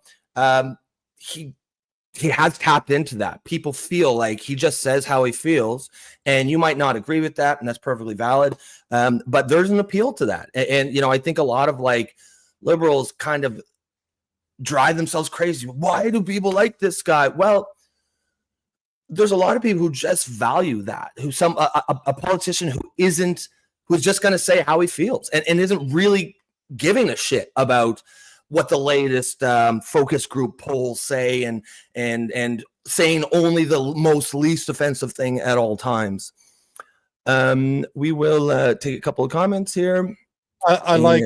he has tapped into that. People feel like he just says how he feels, and you might not agree with that, and that's perfectly valid. But there's an appeal to that. And, you know, I think a lot of like liberals kind of drive themselves crazy. Why do people like this guy? Well, there's a lot of people who just value that, who a politician who's just going to say how he feels and isn't really giving a shit about what the latest focus group polls say and saying only the most least offensive thing at all times. We will take a couple of comments here. I like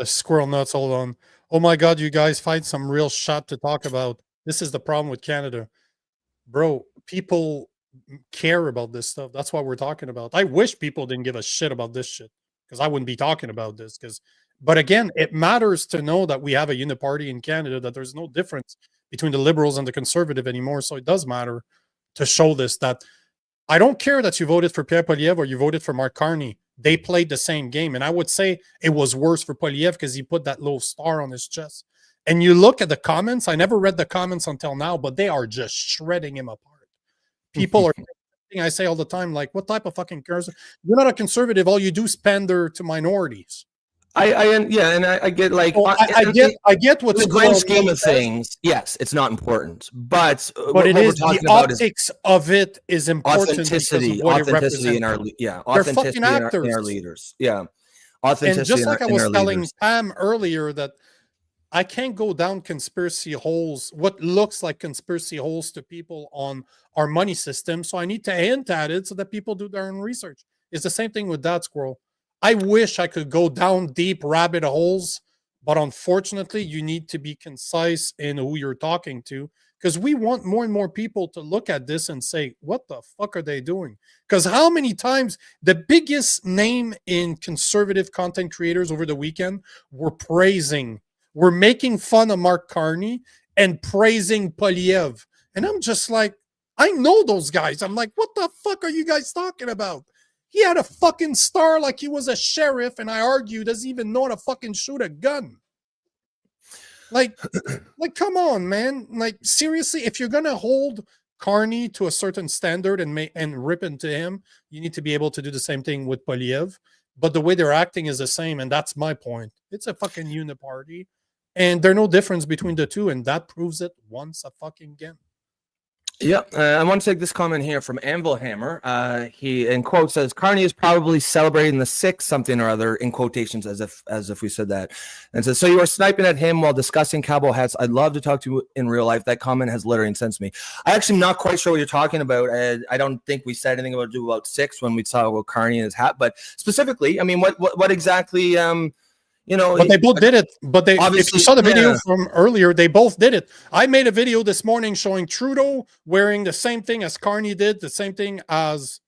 squirrel nuts. Hold on. Oh my God, you guys find some real shit to talk about. This is the problem with Canada. Bro, people care about this stuff. That's what we're talking about. I wish people didn't give a shit about this shit, because I wouldn't be talking about this. But again, it matters to know that we have a uniparty in Canada, that there's no difference between the liberals and the conservative anymore. So it does matter to show this, that I don't care that you voted for Pierre Poilievre or you voted for Mark Carney. They played the same game. And I would say it was worse for Poilievre because he put that little star on his chest. And you look at the comments. I never read the comments until now, but they are just shredding him apart. People are, I say all the time, like, what type of fucking person? You're not a conservative. All you do is pander to minorities. I get like I get what's the grand scheme of things. Yes, it's not important, but it is the optics of it is important. Authenticity in our authenticity in our leaders. Yeah, authenticity. And just like I was telling Pam earlier, that I can't go down conspiracy holes, what looks like conspiracy holes to people on our money system. So I need to hint at it so that people do their own research. It's the same thing with that, Squirrel. I wish I could go down deep rabbit holes, but unfortunately, you need to be concise in who you're talking to, because we want more and more people to look at this and say, what the fuck are they doing? Because how many times the biggest name in conservative content creators over the weekend were making fun of Mark Carney and praising Poilievre. And I'm just like, I know those guys. I'm like, what the fuck are you guys talking about? He had a fucking star like he was a sheriff, and I argue doesn't even know how to fucking shoot a gun. Like, come on, man. Like, seriously, if you're gonna hold Carney to a certain standard and rip into him, you need to be able to do the same thing with Poilievre. But the way they're acting is the same, and that's my point. It's a fucking uniparty, and there's no difference between the two, and that proves it once again. Yeah, I want to take this comment here from Anvil Hammer. He, in quote, says Carney is probably celebrating the 6th something or other, in quotations, as if we said that, and says, so you are sniping at him while discussing cowboy hats. I'd love to talk to you in real life. That comment has literally incensed me. I actually am not quite sure what you're talking about. I don't think we said anything about 6 when we talked about Carney and his hat, but specifically, I mean, what exactly? You know, but they both did it. But if you saw the video from earlier, they both did it. I made a video this morning showing Trudeau wearing the same thing as Carney did, the same thing as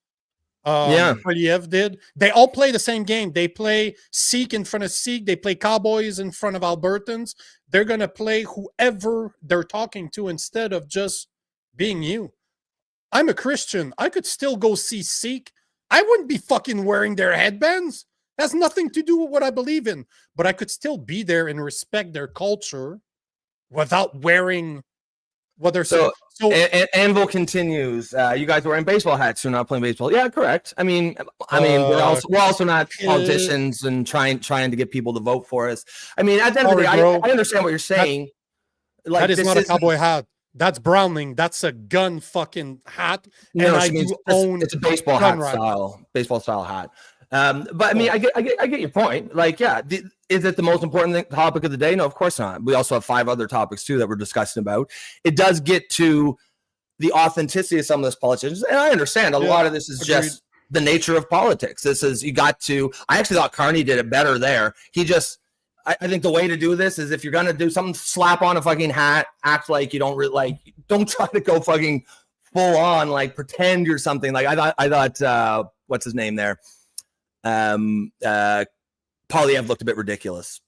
Poilievre did. They all play the same game. They play Sikh in front of Sikh. They play cowboys in front of Albertans. They're going to play whoever they're talking to instead of just being you. I'm a Christian. I could still go see Sikh. I wouldn't be fucking wearing their headbands. Has nothing to do with what I believe in, but I could still be there and respect their culture without wearing what they're saying. So Anvil continues. You guys are wearing baseball hats. You're not playing baseball. Yeah, correct. I mean, we're also not politicians and trying to get people to vote for us. I mean, at the end of the day, I understand what you're saying. That is not a cowboy hat. That's Browning. That's a gun fucking hat. No, it's a baseball hat style hat. But I mean, I get your point. Like, yeah, is it the most important topic of the day? No, of course not. We also have 5 other topics too that we're discussing about. It does get to the authenticity of some of those politicians, and I understand a lot of this is just the nature of politics. This is I actually thought Carney did it better there. I think the way to do this is if you're gonna do something, slap on a fucking hat, act like you don't don't try to go fucking full on, like pretend you're something. Like I thought what's his name there? Poilievre looked a bit ridiculous.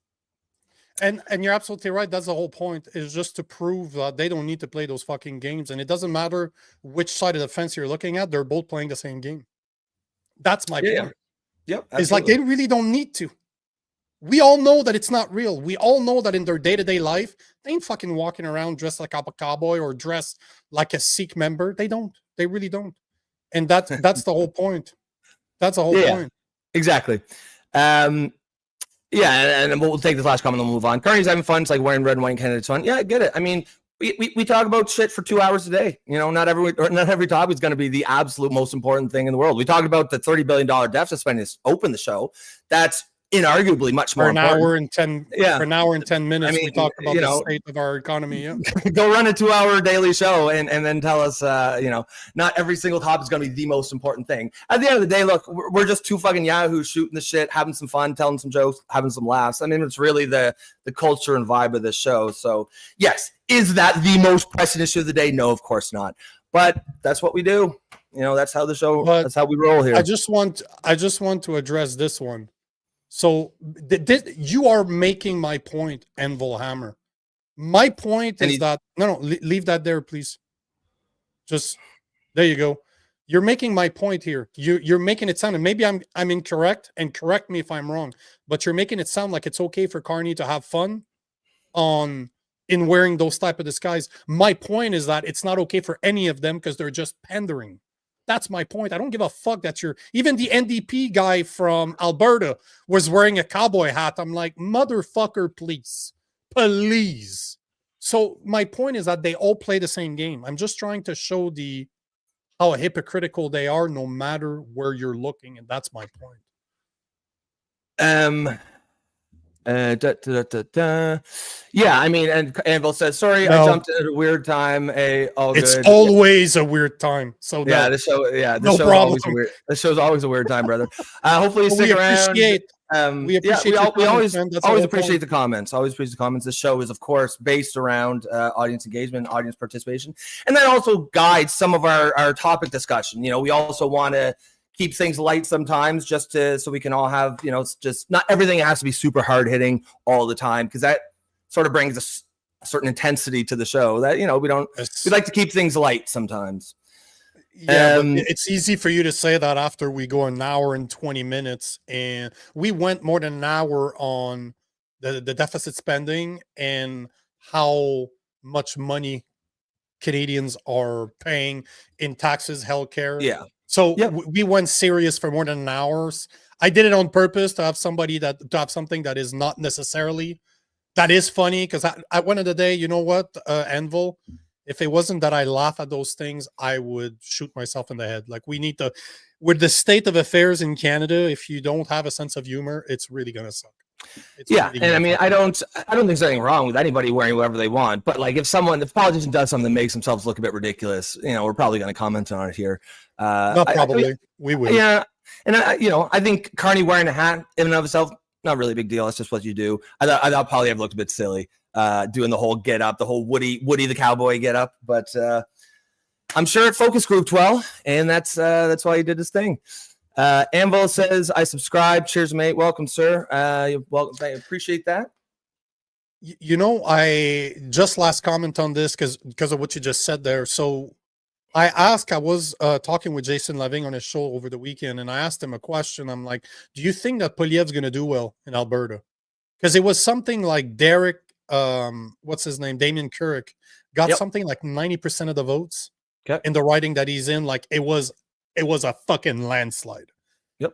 And you're absolutely right. That's the whole point, is just to prove that they don't need to play those fucking games. And it doesn't matter which side of the fence you're looking at, they're both playing the same game. That's my point. Yep. It's like they really don't need to. We all know that it's not real. We all know that in their day-to-day life, they ain't fucking walking around dressed like a cowboy or dressed like a Sikh member. They don't. They really don't. And that's the whole point. That's the whole point. Exactly. And we'll take this last comment and we'll move on. Carney's having fun. It's like wearing red and white candidates fun. Yeah, I get it. I mean, we talk about shit for 2 hours a day. You know, not every topic is going to be the absolute most important thing in the world. We talked about the $30 billion deficit spending to open the show. That's inarguably much more important. For an hour and 10 minutes, we talked about the state of our economy. Go run a 2-hour daily show and then tell us not every single topic is going to be the most important thing. At the end of the day, look, we're just 2 fucking yahoos shooting the shit, having some fun, telling some jokes, having some laughs. I mean, it's really the culture and vibe of this show. So yes, is that the most pressing issue of the day? No, of course not. But that's what we do. You know, that's how the show. That's how we roll here. I just want to address this one. So you are making my point, Anvil Hammer. My point is that leave that there, please. Just there you go. You're making my point here. You're making it sound, and maybe I'm incorrect, and correct me if I'm wrong, but you're making it sound like it's okay for Carney to have fun in wearing those type of disguise. My point is that it's not okay for any of them because they're just pandering. That's my point. I don't give a fuck that even the NDP guy from Alberta was wearing a cowboy hat. I'm like, motherfucker, please. So my point is that they all play the same game. I'm just trying to show how hypocritical they are no matter where you're looking, and that's my point. Yeah, I mean, and Anvil says, sorry, I jumped in at a weird time. It's always a weird time. So the show's always a weird time, brother. Hopefully you stick around. We always appreciate the comments. Always appreciate the comments. The show is, of course, based around audience engagement, audience participation, and that also guides some of our topic discussion. You know, we also want to keep things light sometimes, just so we can all have, you know, it's just not everything has to be super hard hitting all the time, because that sort of brings a certain intensity to the show that, you know, we like to keep things light sometimes. Yeah, but it's easy for you to say that after we go an hour and 20 minutes, and we went more than an hour on the deficit spending and how much money Canadians are paying in taxes, healthcare. Yeah. So we went serious for more than an hour. I did it on purpose to have something that is not necessarily that is funny, because at one of the day, you know what, Anvil, if it wasn't that I laugh at those things, I would shoot myself in the head. Like, we need to, with the state of affairs in Canada, if you don't have a sense of humor, it's really gonna suck. And I mean, I don't think there's anything wrong with anybody wearing whatever they want, but like, if a politician does something that makes themselves look a bit ridiculous, you know, we're probably going to comment on it here. Not probably. We will. Yeah. And I think Carney wearing a hat in and of itself, not really a big deal. That's just what you do. I thought Poilievre looked a bit silly, doing the whole get up, the whole Woody the cowboy get up, but I'm sure it focus grouped well, and that's why he did his thing. Anvil says, I subscribe. Cheers, mate. Welcome, sir. Welcome. I appreciate that. You know, I just last comment on this because of what you just said there. So I was talking with Jason Leving on his show over the weekend, and I asked him a question. I'm like, do you think that Poilievre's going to do well in Alberta? Because it was something like Derek, what's his name? Damien Couric got something like 90% of the votes in the riding that he's in. Like, it was a fucking landslide.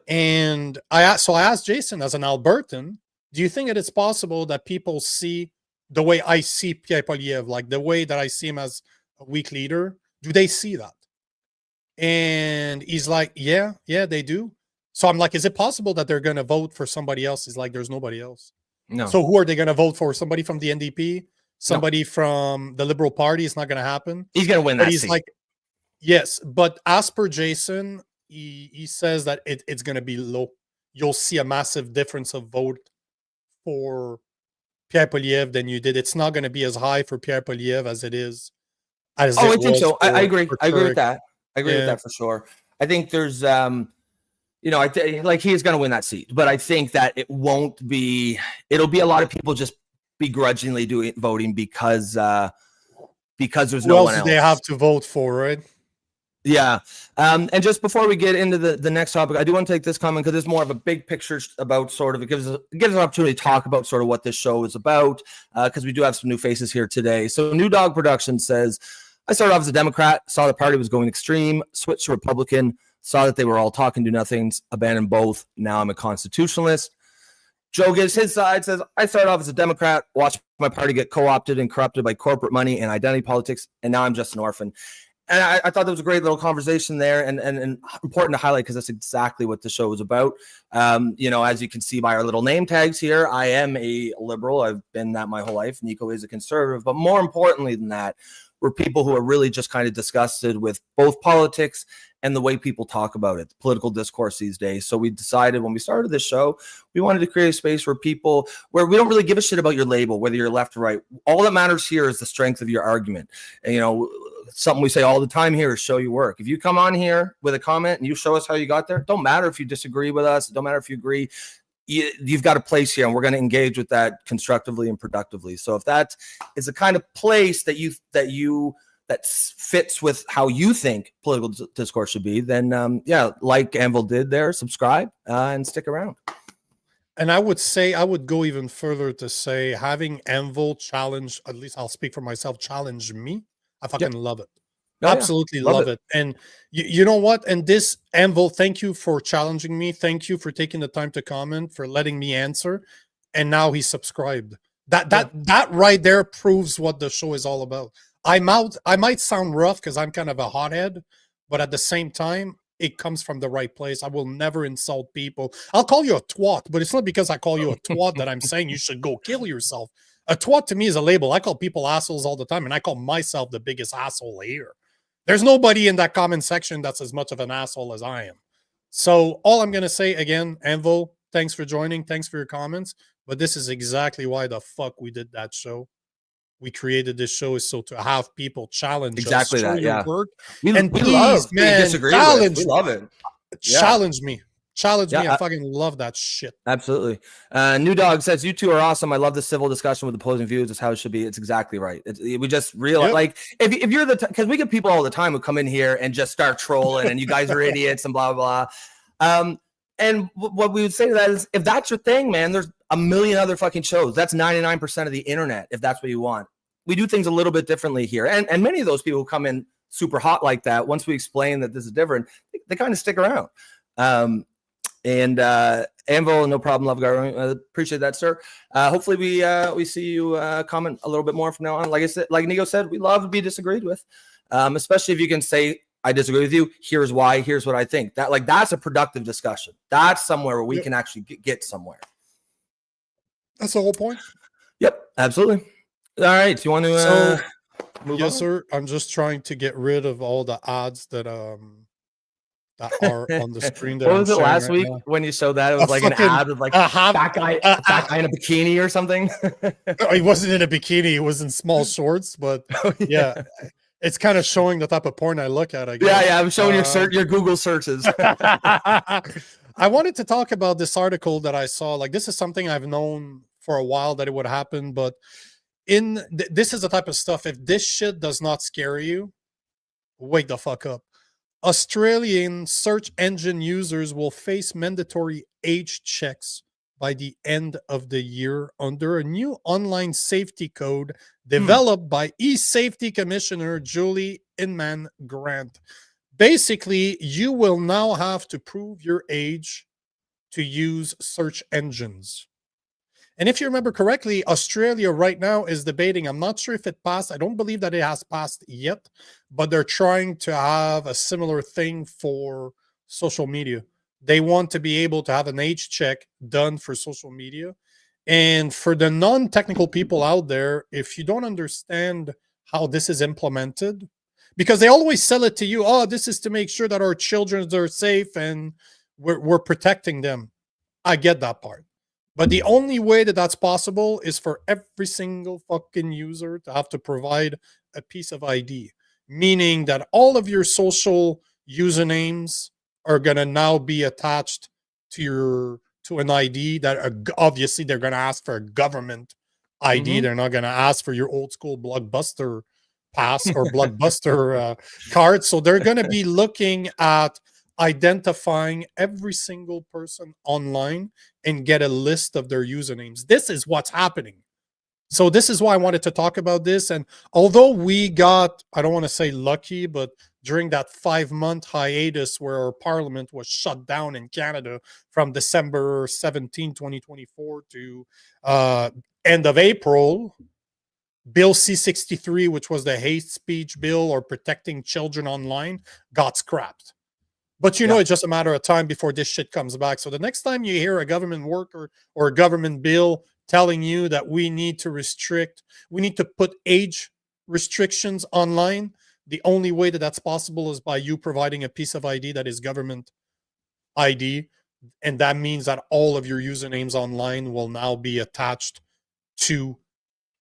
And I asked Jason, as an Albertan, do you think that it's possible that people see the way I see Pierre Poilievre, like the way that I see him as a weak leader? Do they see that? And he's like, yeah, they do. So I'm like, is it possible that they're going to vote for somebody else? He's like, there's nobody else. No. So who are they going to vote for? Somebody from the NDP? Somebody from the Liberal Party? It's not going to happen. He's going to win that seat. Like, yes, but as per Jason, he says that it's going to be low. You'll see a massive difference of vote for Pierre Poilievre than you did. It's not going to be as high for Pierre Poilievre as it is. I think so. I agree. I agree with that. I agree with that for sure. I think there's, like, he is going to win that seat, but I think that it'll be a lot of people just begrudgingly voting because there's no one else they have to vote for, right? Yeah. And just before we get into the next topic, I do want to take this comment because it's more of a big picture about sort of, it gives us an opportunity to talk about sort of what this show is about, because we do have some new faces here today. So New Dog Productions says, I started off as a Democrat, saw the party was going extreme, switched to Republican, saw that they were all talking, do nothings, abandoned both. Now I'm a constitutionalist. Joe gives his side, says, I started off as a Democrat, watched my party get co-opted and corrupted by corporate money and identity politics, and now I'm just an orphan. And I thought that was a great little conversation there, and important to highlight because that's exactly what the show is about. As you can see by our little name tags here, I am a liberal. I've been that my whole life. Nico is a conservative. But more importantly than that, we're people who are really just kind of disgusted with both politics and the way people talk about it, the political discourse these days. So we decided when we started this show, we wanted to create a space where we don't really give a shit about your label, whether you're left or right. All that matters here is the strength of your argument. And, something we say all the time here is show your work. If you come on here with a comment and you show us how you got there, don't matter if you disagree with us. It don't matter if you agree. you've got a place here, and we're going to engage with that constructively and productively. So if that is the kind of place that fits with how you think political discourse should be, then like Anvil did there, subscribe and stick around. And I would say, I would go even further to say, having Anvil challenge, at least I'll speak for myself, challenge me. I fucking love it. Oh, absolutely love it. And you know what? And this, Anvil, thank you for challenging me. Thank you for taking the time to comment, for letting me answer. And now he's subscribed. That right there proves what the show is all about. I might sound rough because I'm kind of a hothead, but at the same time, it comes from the right place. I will never insult people. I'll call you a twat, but it's not because I call you a twat that I'm saying you should go kill yourself. A twat to me is a label. I call people assholes all the time, and I call myself the biggest asshole here. There's nobody in that comment section that's as much of an asshole as I am. So all I'm going to say again, Anvil, thanks for joining. Thanks for your comments. But this is exactly why the fuck we did that show. We created this show is so to have people challenge exactly us, that, yeah. work. We Please, love man, challenge. We love it. Challenge me. Challenge me. I fucking love that shit. Absolutely. New Dog says, you two are awesome. I love the civil discussion with opposing views. It's how it should be. It's exactly right. We just realize, like, if you're because we get people all the time who come in here and just start trolling and you guys are idiots and blah, blah, blah. And what we would say to that is, if that's your thing, man, there's a million other fucking shows. That's 99% of the internet, if that's what you want. We do things a little bit differently here. And many of those people who come in super hot like that, once we explain that this is different, they kind of stick around. And Anvil, no problem, love government. Appreciate that, sir. Hopefully we see you comment a little bit more from now on. Like I said, like Nico said, we love to be disagreed with, especially if you can say, I disagree with you. Here's why. Here's what I think. That's a productive discussion. That's somewhere where we can actually get somewhere. That's the whole point. Yep, absolutely. All right. Do you want to move on? Sir. I'm just trying to get rid of all the ads that are on the screen. That what was it last week when you showed that? It was like an ad with like a fat guy in a bikini or something. He wasn't in a bikini. He was in small shorts, but yeah. It's kind of showing the type of porn I look at, I guess. Yeah, I'm showing your Google searches. I wanted to talk about this article that I saw. Like, this is something I've known for a while that it would happen, but this is the type of stuff, if this shit does not scare you, wake the fuck up. Australian search engine users will face mandatory age checks by the end of the year under a new online safety code developed by e-safety commissioner Julie Inman Grant. Basically, you will now have to prove your age to use search engines. And if you remember correctly, Australia right now is debating, I'm not sure if it passed, I don't believe that it has passed yet, but they're trying to have a similar thing for social media. They want to be able to have an age check done for social media. And for the non-technical people out there, if you don't understand how this is implemented, because they always sell it to you, oh, this is to make sure that our children are safe and we're protecting them. I get that part. But the only way that that's possible is for every single fucking user to have to provide a piece of ID, meaning that all of your social usernames are going to now be attached to an ID that obviously they're going to ask for a government ID. They're not going to ask for your old school Blockbuster pass or Blockbuster card. So they're going to be looking at identifying every single person online and get a list of their usernames. This is what's happening. So this is why I wanted to talk about this. And although we got, I don't want to say lucky, but during that 5-month hiatus where our parliament was shut down in Canada from December 17, 2024 to end of April, Bill C-63, which was the hate speech bill or protecting children online, got scrapped. But you know, it's just a matter of time before this shit comes back. So the next time you hear a government worker or a government bill telling you that we need to put age restrictions online, the only way that that's possible is by you providing a piece of ID that is government ID. And that means that all of your usernames online will now be attached to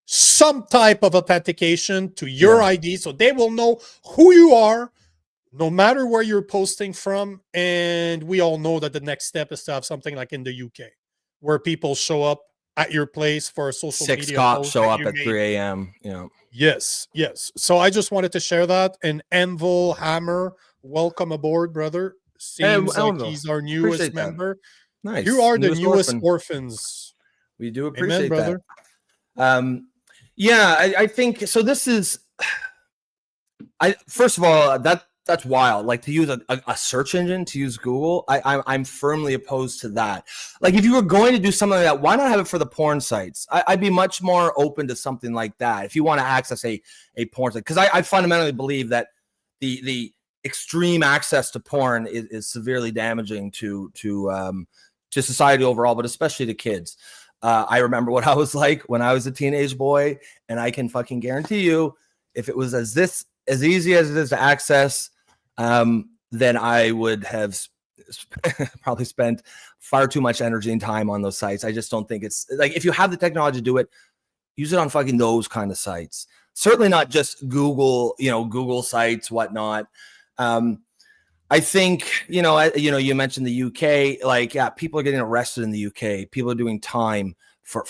some type of authentication to your ID. So they will know who you are, no matter where you're posting from. And we all know that the next step is to have something like in the UK, where people show up at your place for a social media 6 cops post show that up you at made. 3 a.m. Yeah. Yes, yes. So I just wanted to share that. And Envil Hammer, welcome aboard, brother. Seems like Elville, he's our newest appreciate that. member. Nice. You are the newest orphan. orphans. We do Amen, appreciate brother. that. Yeah, I think so. This is, first of all, that's wild. Like, to use a search engine, to use Google, I'm firmly opposed to that. Like, if you were going to do something like that, why not have it for the porn sites? I'd be much more open to something like that if you want to access a porn site, because I fundamentally believe that the extreme access to porn is severely damaging to society overall, but especially to kids. I remember what I was like when I was a teenage boy, and I can fucking guarantee you, if it was as easy as it is to access, then I would have probably spent far too much energy and time on those sites. I just don't think it's like, if you have the technology to do it, use it on fucking those kind of sites. Certainly not just Google, Google sites, whatnot. I think, you mentioned the UK, like, yeah, people are getting arrested in the UK. People are doing time for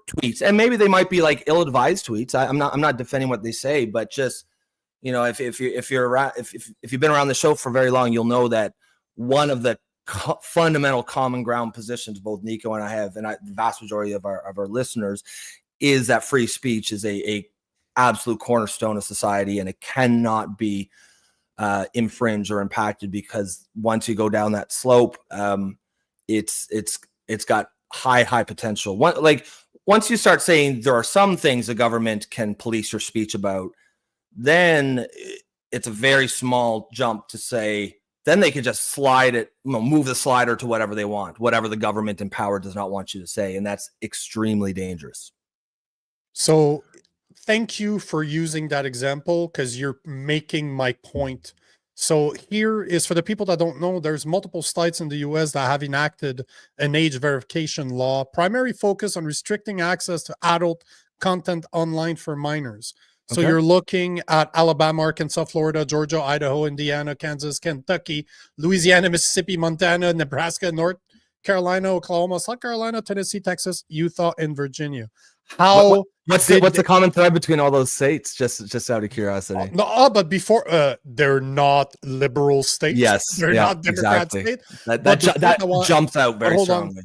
tweets, and maybe they might be like ill-advised tweets. I'm not defending what they say, but just, if you've been around the show for very long, you'll know that one of the fundamental common ground positions both Nico and I have, and the vast majority of our listeners, is that free speech is a absolute cornerstone of society, and it cannot be infringed or impacted, because once you go down that slope, it's got high potential. Once you start saying there are some things the government can police your speech about, then it's a very small jump to say then they could just slide it, move the slider to whatever they want, whatever the government in power does not want you to say, and that's extremely dangerous. So thank you for using that example, because you're making my point. So here is, for the people that don't know, there's multiple states in the US that have enacted an age verification law, primary focus on restricting access to adult content online for minors. So you're looking at Alabama, Arkansas, Florida, Georgia, Idaho, Indiana, Kansas, Kentucky, Louisiana, Mississippi, Montana, Nebraska, North Carolina, Oklahoma, South Carolina, Tennessee, Texas, Utah, and Virginia. What's the common thread between all those states? Just out of curiosity. No, but before they're not liberal states. Yes, they're not Democrat states. That jumps out very strongly.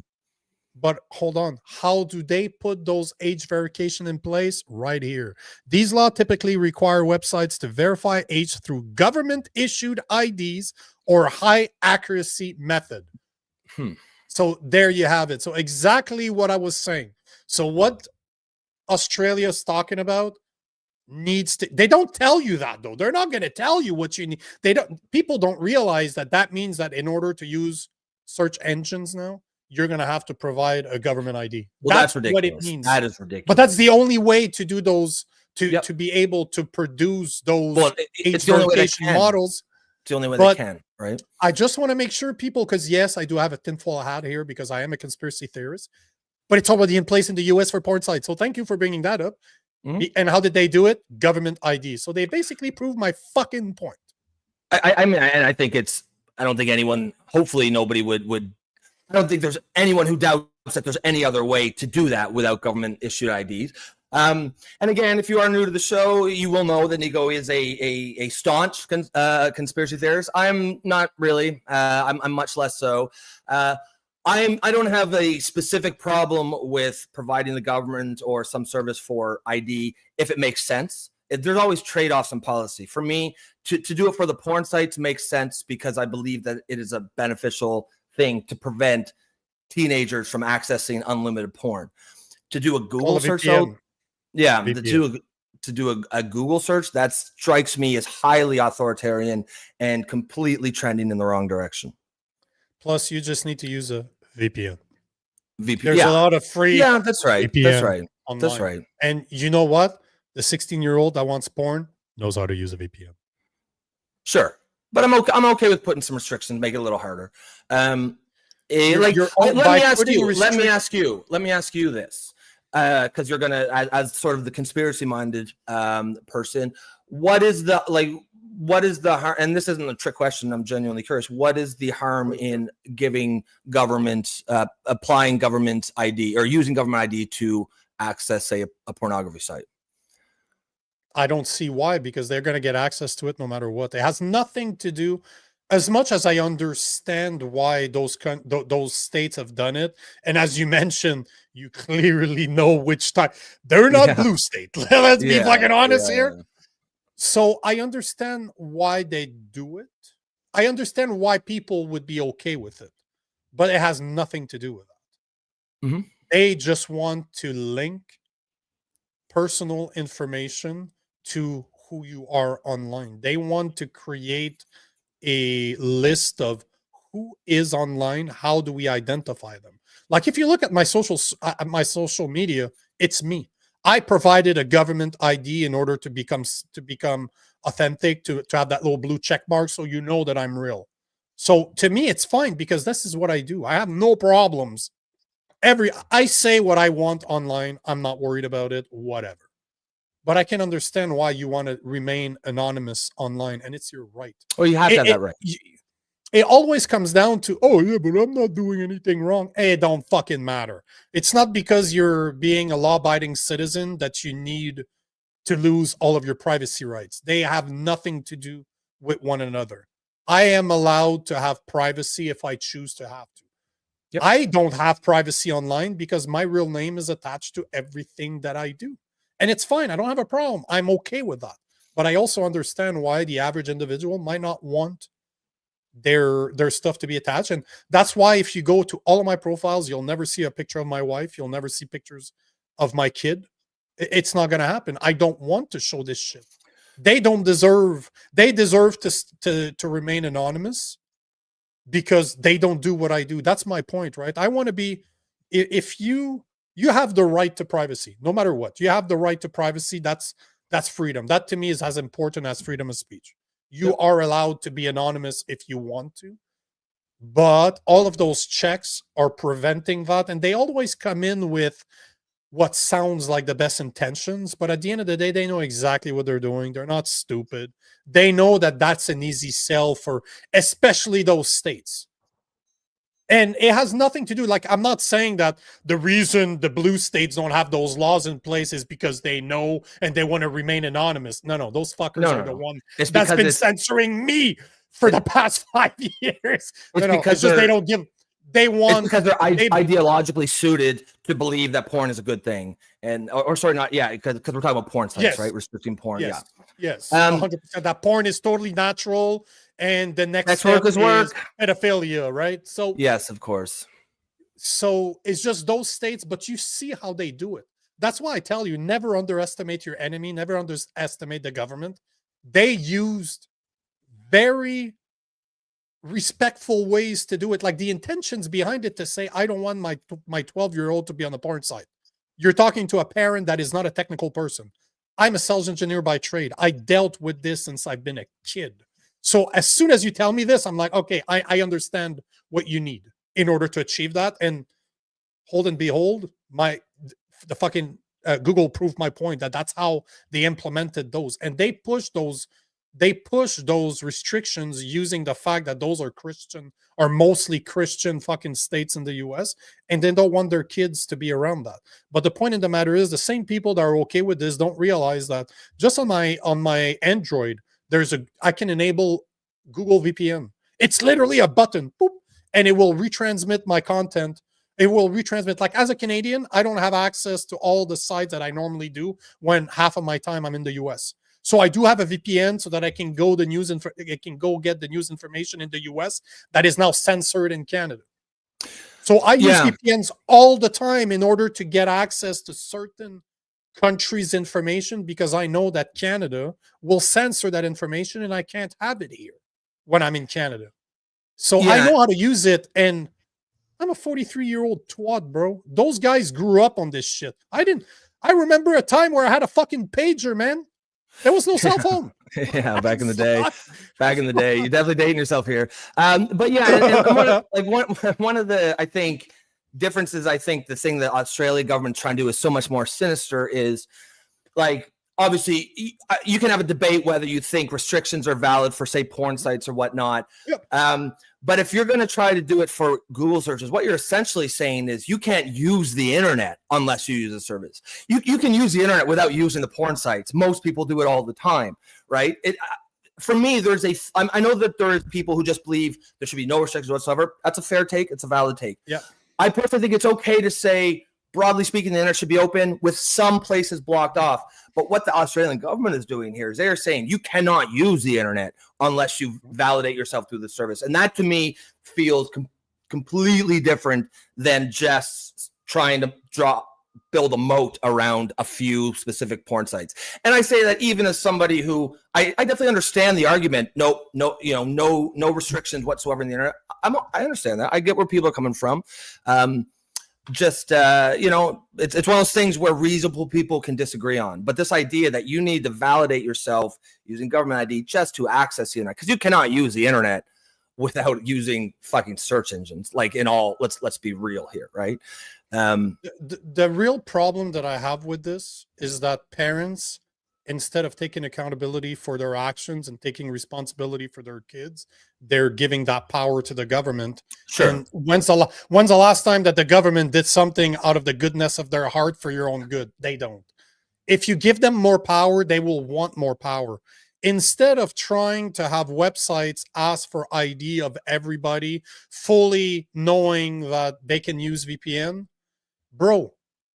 But hold on, how do they put those age verification in place? Right here. These laws typically require websites to verify age through government issued IDs or high accuracy method. So there you have it. So exactly what I was saying. So what Australia's talking about needs to, they don't tell you that though. They're not going to tell you what you need. People don't realize that means that in order to use search engines now, you're going to have to provide a government ID. Well, that's ridiculous. What it means. That is ridiculous. But that's the only way to do those, to be able to produce those age verification models. It's the only way they can, right? I just want to make sure people, because yes, I do have a tinfoil hat here because I am a conspiracy theorist, but it's already in place in the US for porn sites. So thank you for bringing that up. And how did they do it? Government ID. So they basically proved my fucking point. I mean, and I think I don't think anyone, hopefully nobody would, I don't think there's anyone who doubts that there's any other way to do that without government issued IDs. And again, if you are new to the show, you will know that Nico is a staunch conspiracy theorist. I'm not really. I'm much less so. I don't have a specific problem with providing the government or some service for ID if it makes sense. There's always trade-offs in policy. For me, to do it for the porn sites makes sense because I believe that it is a beneficial thing to prevent teenagers from accessing unlimited porn. To do a Google search, though, to do a Google search, that strikes me as highly authoritarian and completely trending in the wrong direction. Plus, you just need to use a VPN. There's a lot of free. Yeah, that's right. VPN that's right. Online. That's right. And you know what? The 16-year-old that wants porn knows how to use a VPN. Sure. But I'm okay with putting some restrictions, make it a little harder. Let me ask you this, because you're gonna, as sort of the conspiracy-minded person, what is what is the harm? And this isn't a trick question. I'm genuinely curious. What is the harm in giving government, applying government ID or using government ID to access, say, a pornography site? I don't see why, because they're going to get access to it no matter what. It has nothing to do, as much as I understand why those states have done it. And as you mentioned, you clearly know which type. They're not blue state. Let's be fucking honest here. So I understand why they do it. I understand why people would be okay with it, but it has nothing to do with that. Mm-hmm. They just want to link personal information to who you are online. They want to create a list of who is online. How do we identify them? Like if you look at my social media, it's me. I provided a government ID in order to become authentic, to have that little blue check mark, so you know that I'm real. So to me, it's fine, because this is what I do. I have no problems. I say what I want online. I'm not worried about it, whatever. But I can understand why you want to remain anonymous online, and it's your right. Well, you have to have that right. It always comes down to, oh yeah, but I'm not doing anything wrong. It don't fucking matter. It's not because you're being a law-abiding citizen that you need to lose all of your privacy rights. They have nothing to do with one another. I am allowed to have privacy if I choose to have to. Yep. I don't have privacy online because my real name is attached to everything that I do. And it's fine. I don't have a problem. I'm okay with that. But I also understand why the average individual might not want their stuff to be attached. And that's why if you go to all of my profiles, you'll never see a picture of my wife. You'll never see pictures of my kid. It's not going to happen. I don't want to show this shit. They deserve to remain anonymous because they don't do what I do. That's my point, right? I want to be, if you have the right to privacy, no matter what. You have the right to privacy. That's freedom. That to me is as important as freedom of speech. You are allowed to be anonymous if you want to, but all of those checks are preventing that. And they always come in with what sounds like the best intentions, but at the end of the day, they know exactly what they're doing. They're not stupid. They know that that's an easy sell for especially those states. And it has nothing to do, like, I'm not saying that the reason the blue states don't have those laws in place is because they know and they want to remain anonymous. No, those fuckers are the one that's been censoring me for the past 5 years. It's just they don't give, they want, because they're ideologically suited to believe that porn is a good thing. And, or sorry, not, because we're talking about porn sites, right? Restricting porn. Yes. 100%. That porn is totally natural. And the next step is pedophilia, right? So yes, of course. So it's just those states, but you see how they do it. That's why I tell you, never underestimate your enemy, never underestimate the government. They used very respectful ways to do it. Like the intentions behind it to say, I don't want my 12-year-old to be on the porn site. You're talking to a parent that is not a technical person. I'm a sales engineer by trade. I dealt with this since I've been a kid. So as soon as you tell me this, I'm like, okay, I understand what you need in order to achieve that. And hold and behold, the fucking Google proved my point that that's how they implemented those. And they push those restrictions using the fact that those are mostly Christian fucking states in the US, and they don't want their kids to be around that. But the point of the matter is, the same people that are okay with this don't realize that just on my Android, I can enable Google VPN. It's literally a button, boop, and it will retransmit my content. It will retransmit. Like, as a Canadian, I don't have access to all the sites that I normally do when half of my time I'm in the US. So I do have a VPN so that I can go get the news information in the US that is now censored in Canada. So I use VPNs all the time in order to get access to certain countries' information, because I know that Canada will censor that information and I can't have it here when I'm in Canada. So I know how to use it, and I'm a 43-year-old twat, bro. Those guys grew up on this shit. I remember a time where I had a fucking pager, man. There was no cell phone. Back in the day. You're definitely dating yourself here. But and one of the, I think, differences, I think the thing that Australia government's trying to do is so much more sinister is, like, obviously you can have a debate whether you think restrictions are valid for, say, porn sites or whatnot. Yep. But if you're going to try to do it for Google searches, what you're essentially saying is you can't use the internet unless you use a service. You can use the internet without using the porn sites. Most people do it all the time, right? For me, I know that there is people who just believe there should be no restrictions whatsoever. That's a fair take. It's a valid take. Yeah. I personally think it's okay to say, broadly speaking, the internet should be open with some places blocked off. But what the Australian government is doing here is they're saying you cannot use the internet unless you validate yourself through the service. And that to me feels completely different than just trying to build a moat around a few specific porn sites. And I say that even as somebody who I definitely understand the argument, no restrictions whatsoever in the internet. I understand that. I get where people are coming from. It's one of those things where reasonable people can disagree on. But this idea that you need to validate yourself using government ID just to access the internet, because you cannot use the internet without using fucking search engines. Like let's be real here, right? The real problem that I have with this is that parents, instead of taking accountability for their actions and taking responsibility for their kids, they're giving that power to the government. Sure. And when's the last time that the government did something out of the goodness of their heart for your own good? They don't. If you give them more power, they will want more power. Instead of trying to have websites ask for ID of everybody, fully knowing that they can use VPN, bro,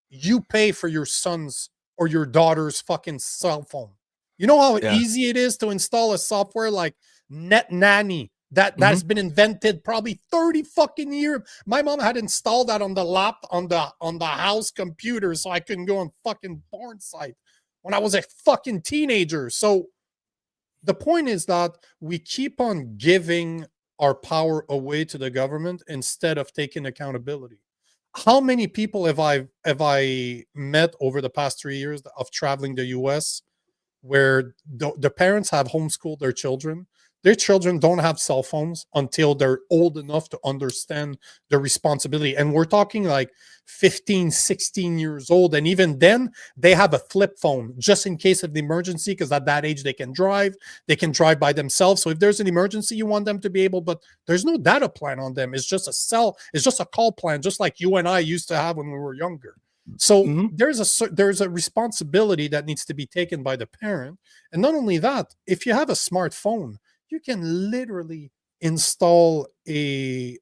you pay for your son's or your daughter's fucking cell phone. You know how easy it is to install a software like Net Nanny that has been invented probably 30 fucking years. My mom had installed that on the house computer so I couldn't go on fucking porn site when I was a fucking teenager. So the point is that we keep on giving our power away to the government instead of taking accountability. How many people have I met over the past 3 years of traveling the US where the parents have homeschooled their children? Their children don't have cell phones until they're old enough to understand the responsibility. And we're talking like 15, 16 years old. And even then, they have a flip phone just in case of the emergency, because at that age, they can drive by themselves. So if there's an emergency, you want them to be able, but there's no data plan on them. It's just a call plan, just like you and I used to have when we were younger. So there's a responsibility that needs to be taken by the parent. And not only that, if you have a smartphone, you can literally install a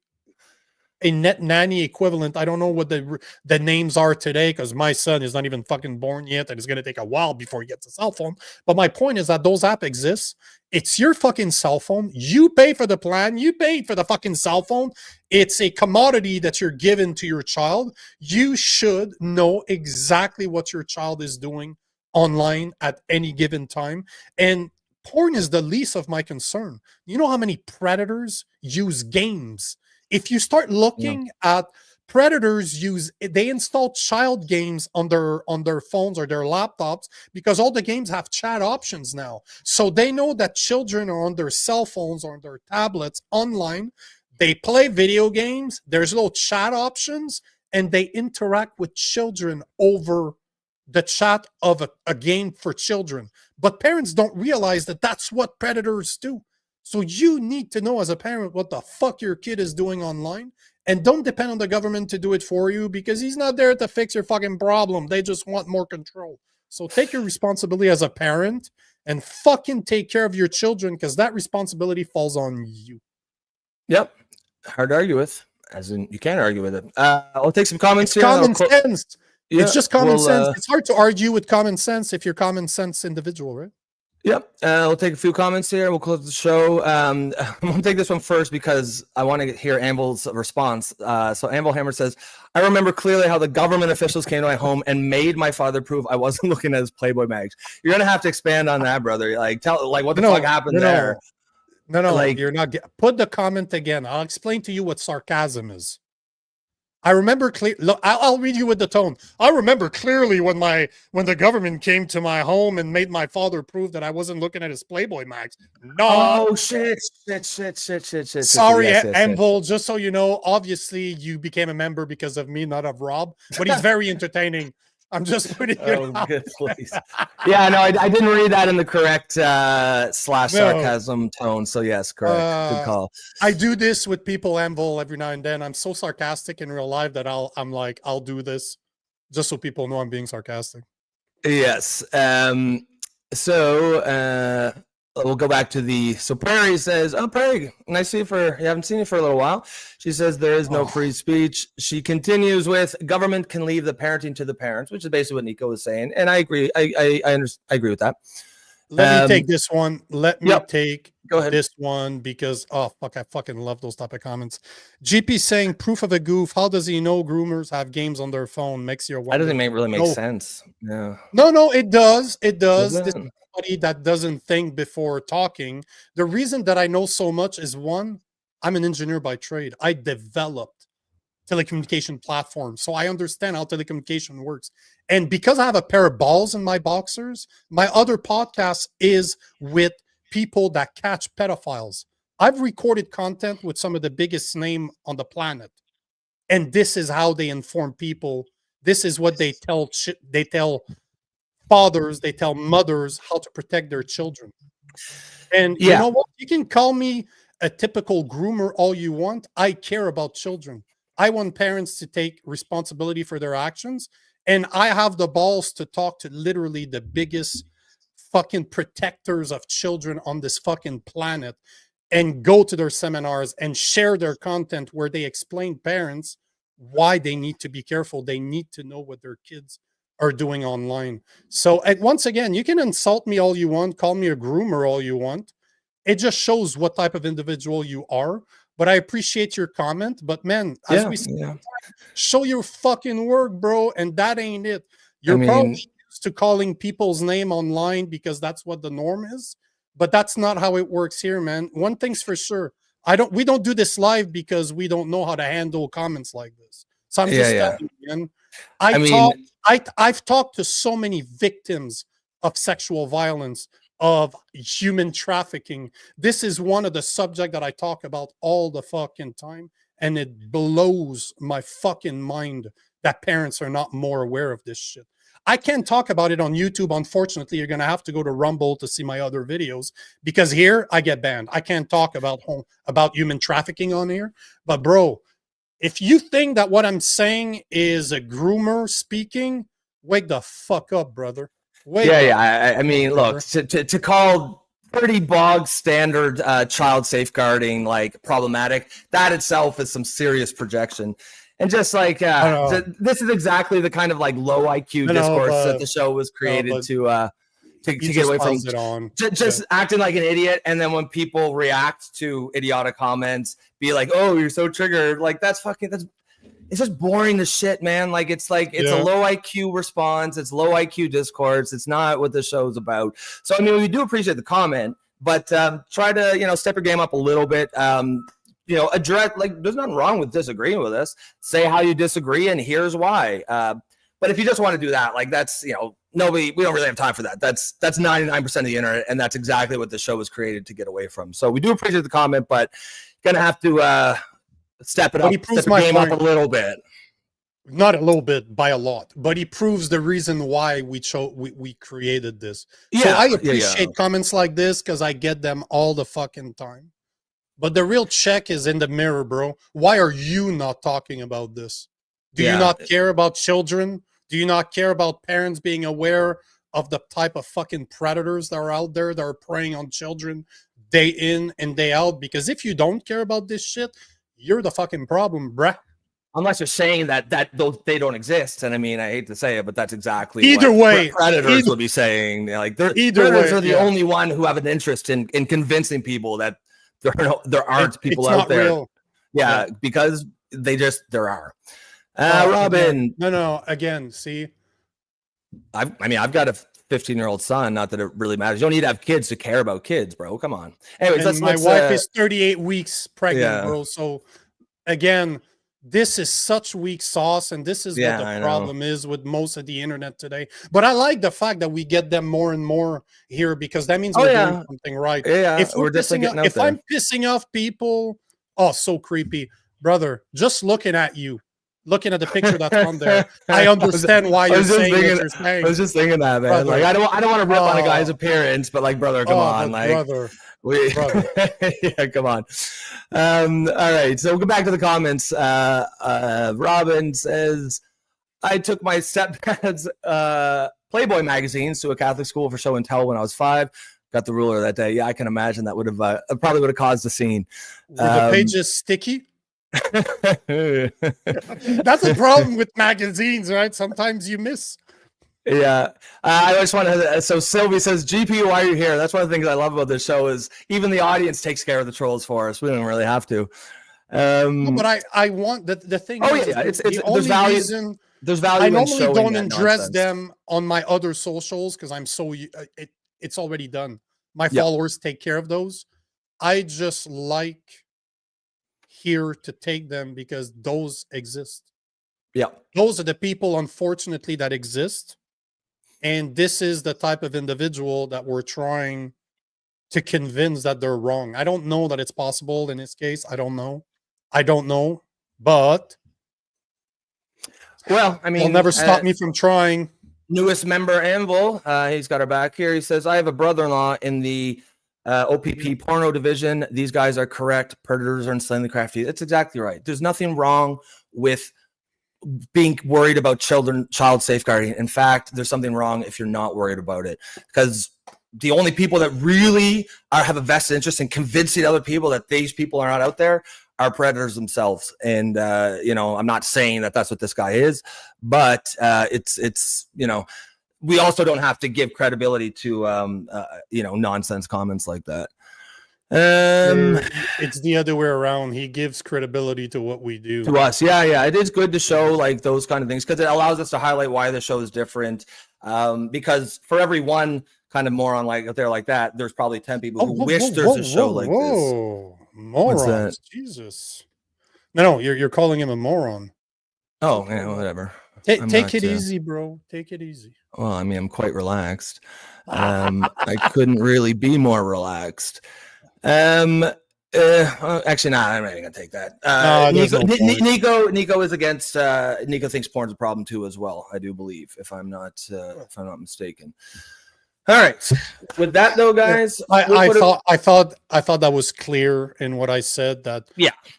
Net Nanny equivalent. I don't know what the names are today because my son is not even fucking born yet, and it's going to take a while before he gets a cell phone. But my point is that those apps exist. It's your fucking cell phone. You pay for the plan. You pay for the fucking cell phone. It's a commodity that you're given to your child. You should know exactly what your child is doing online at any given time. And porn is the least of my concern. You know how many predators use games? If you start looking at predators they install child games on their phones or their laptops because all the games have chat options now. So they know that children are on their cell phones or on their tablets online. They play video games. There's little chat options, and they interact with children over the chat of a game for children. But parents don't realize that that's what predators do. So you need to know as a parent what the fuck your kid is doing online, and don't depend on the government to do it for you, because he's not there to fix your fucking problem. They just want more control. So take your responsibility as a parent and fucking take care of your children, because that responsibility falls on you. Yep. Hard to argue with, as in you can't argue with it. I'll take some comments here. Common sense. Yeah, it's just common sense. It's hard to argue with common sense if you're common sense individual, right? Yep. We'll take a few comments here. We'll close the show. I'm going to take this one first because I want to hear Amble's response. So Amble Hammer says, I remember clearly how the government officials came to my home and made my father prove I wasn't looking at his Playboy mags. You're going to have to expand on that, brother. Like, what the fuck happened there? No, like, you're not. Put the comment again. I'll explain to you what sarcasm is. I remember look, I'll read you with the tone. I remember clearly when the government came to my home and made my father prove that I wasn't looking at his Playboy mags. No. Oh shit. Sorry, Amble. Just so you know, obviously you became a member because of me, not of Rob. But he's very entertaining. I'm just putting it out. Good, please. Yeah, no, I didn't read that in the correct slash sarcasm tone. So yes, correct. Good call. I do this with people Anvil every now and then. I'm so sarcastic in real life that I'll do this just so people know I'm being sarcastic. Yes. So we'll go back to so Prairie says, "Oh, Prairie, nice to see you you haven't seen you for a little while." She says there is no free speech. She continues with, "Government can leave the parenting to the parents," which is basically what Nico was saying, and I agree. I agree with that. Let me take this one. Let me take Go ahead. this one because I fucking love those type of comments. GP saying proof of a goof. How does he know groomers have games on their phone? Makes you wonder. That doesn't really make sense. Yeah. No, it does. It does. This is somebody that doesn't think before talking. The reason that I know so much is one, I'm an engineer by trade. I developed telecommunication platforms, so I understand how telecommunication works. And because I have a pair of balls in my boxers, my other podcast is with people that catch pedophiles. I've recorded content with some of the biggest names on the planet, and this is how they inform people. This is what they tell. They tell fathers, they tell mothers how to protect their children. And you know what? You can call me a typical groomer all you want. I care about children. I want parents to take responsibility for their actions. And I have the balls to talk to literally the biggest fucking protectors of children on this fucking planet and go to their seminars and share their content where they explain parents why they need to be careful. They need to know what their kids are doing online. So once again, you can insult me all you want, call me a groomer all you want. It just shows what type of individual you are. But I appreciate your comment. But man, as we said, show your fucking work, bro. And that ain't it. You're probably used to calling people's name online because that's what the norm is. But that's not how it works here, man. One thing's for sure. We don't do this live because we don't know how to handle comments like this. So I'm just telling you, man. I've talked to so many victims of sexual violence, of human trafficking. This is one of the subjects that I talk about all the fucking time, and it blows my fucking mind that parents are not more aware of this shit. I can't talk about it on YouTube. Unfortunately, you're going to have to go to Rumble to see my other videos because here I get banned. I can't talk about human trafficking on here. But bro, if you think that what I'm saying is a groomer speaking, wake the fuck up, brother. I mean, look, to call pretty bog standard child safeguarding like problematic, that itself is some serious projection. And just like this is exactly the kind of like low IQ discourse that the show was created to get away from. Just acting like an idiot, and then when people react to idiotic comments, be like, "Oh, you're so triggered!" Like that's it's just boring as shit, man. Like it's a low IQ response. It's low IQ discourse. It's not what the show's about. So I mean, we do appreciate the comment, but try to step your game up a little bit. Address, like, there's nothing wrong with disagreeing with us. Say how you disagree, and here's why. But if you just want to do that, like that's we don't really have time for that. That's 99% of the internet, and that's exactly what the show was created to get away from. So we do appreciate the comment, but gonna have to step it up, step the game up a little bit. Not a little bit, by a lot, but he proves the reason why we created this. So I appreciate comments like this because I get them all the fucking time. But the real check is in the mirror, bro. Why are you not talking about this? Do you not care about children? Do you not care about parents being aware of the type of fucking predators that are out there that are preying on children day in and day out? Because if you don't care about this shit, you're the fucking problem, bruh. Unless you're saying that they don't exist, and I mean, I hate to say it, but that's exactly what predators would be saying. Like, predators are the only one who have an interest in convincing people that there aren't people out there. Real. Yeah, because there are. Robin. No. Again, see, I've got a 15-year-old son. Not that it really matters. You don't need to have kids to care about kids, bro. Come on. Anyways, my wife is 38 weeks pregnant, bro. So again, this is such weak sauce, and this is what the problem is with most of the internet today. But I like the fact that we get them more and more here because that means we're doing something right. Yeah, if I'm pissing off people, so creepy, brother. Just looking at you, looking at the picture that's on there, I understand why you're saying what you're saying. I was just thinking that, man. Brother. Like, I don't want to rip on a guy's appearance, but like, brother, come on, like, brother. Yeah, come on. All right, so we'll go back to the comments. Robin says, I took my stepdad's Playboy magazines to a Catholic school for show and tell when I was 5. Got the ruler that day. Yeah, I can imagine that would have probably would have caused a scene. Were the pages sticky? That's a problem with magazines, right? Sometimes you miss. Yeah, I just want to. So Sylvie says, "GP, why are you here?" That's one of the things I love about this show is even the audience takes care of the trolls for us. We don't really have to. No, but I want the thing. Oh is, yeah, it's there's only value. Reason there's value. I normally in don't address nonsense. them on my other socials because I'm so it's already done. My followers take care of those. I just like here to take them because those exist. Yeah, those are the people, unfortunately, that exist. And this is the type of individual that we're trying to convince that they're wrong. I don't know that it's possible in this case. I don't know. But well, I mean, it'll never stop me from trying. Newest member, Anvil, he's got our back here. He says, I have a brother-in-law in the OPP porno division. These guys are correct. Predators are insanely crafty. That's exactly right. There's nothing wrong with being worried about child safeguarding. In fact, there's something wrong if you're not worried about it, because the only people that really have a vested interest in convincing other people that these people are not out there are predators themselves. And I'm not saying that that's what this guy is, but it's we also don't have to give credibility to nonsense comments like that. It's the other way around. He gives credibility to what we do, to us. Yeah, it is good to show like those kind of things because it allows us to highlight why the show is different. Because for every one kind of moron like out there like that, there's probably 10 people who wish there's a show like this. Morons, Jesus! No, you're calling him a moron. Oh, yeah, whatever. Take it easy, bro. Take it easy. Well, I mean, I'm quite relaxed. I couldn't really be more relaxed. Actually, nah, I'm not even gonna take that. Nico is against. Nico thinks porn's a problem too, as well. I do believe, if I'm not mistaken. All right. With that though, guys, I thought that was clear in what I said. That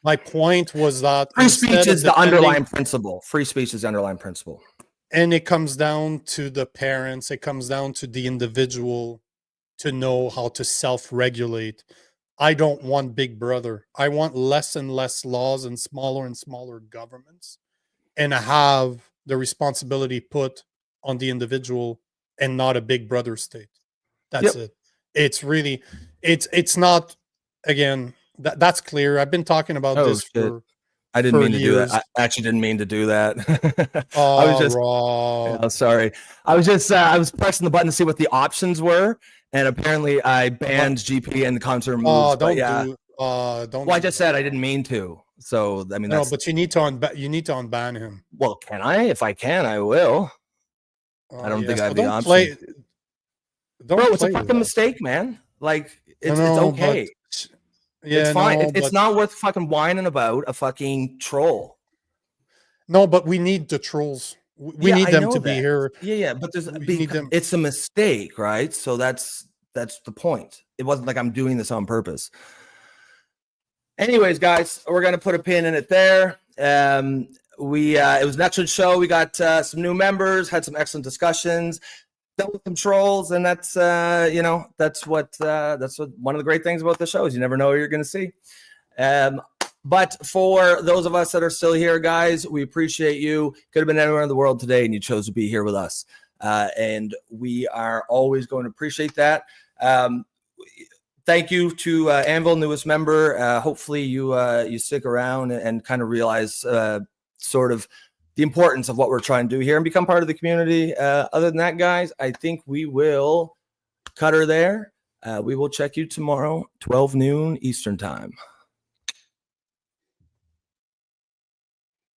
my point was that free speech is the underlying principle. Free speech is the underlying principle, and it comes down to the parents. It comes down to the individual to know how to self-regulate. I don't want Big Brother. I want less and less laws and smaller governments, and have the responsibility put on the individual and not a Big Brother state. That's it. It's really, it's not, again, that's clear. I've been talking about this for I didn't mean to years. do that. I actually didn't mean to do that. I was just, sorry. I was just, I was pressing the button to see what the options were. And apparently I banned GP and the concert moves. Don't don't. Well, I just said I didn't mean to. So, I mean, but you need to unban him. Well, can I? If I can, I will. I don't think I have the option. Bro, it's a fucking mistake, man. Like, it's okay. It's fine. It's not worth fucking whining about a fucking troll. No, but we need the trolls. We need them to be here. Yeah, but it's a mistake, right? So that's the point. It wasn't like I'm doing this on purpose. Anyways, guys, we're gonna put a pin in it there. It was an excellent show. We got some new members, had some excellent discussions, dealt with some trolls, and that's that's what one of the great things about the show is you never know what you're going to see. But for those of us that are still here, guys, we appreciate you. Could have been anywhere in the world today, and you chose to be here with us, and we are always going to appreciate that. Thank you to Anvil, newest member. Hopefully you stick around and kind of realize sort of the importance of what we're trying to do here and become part of the community. Other than that, guys, I think we will cut her there. We will check you tomorrow, 12 noon Eastern time.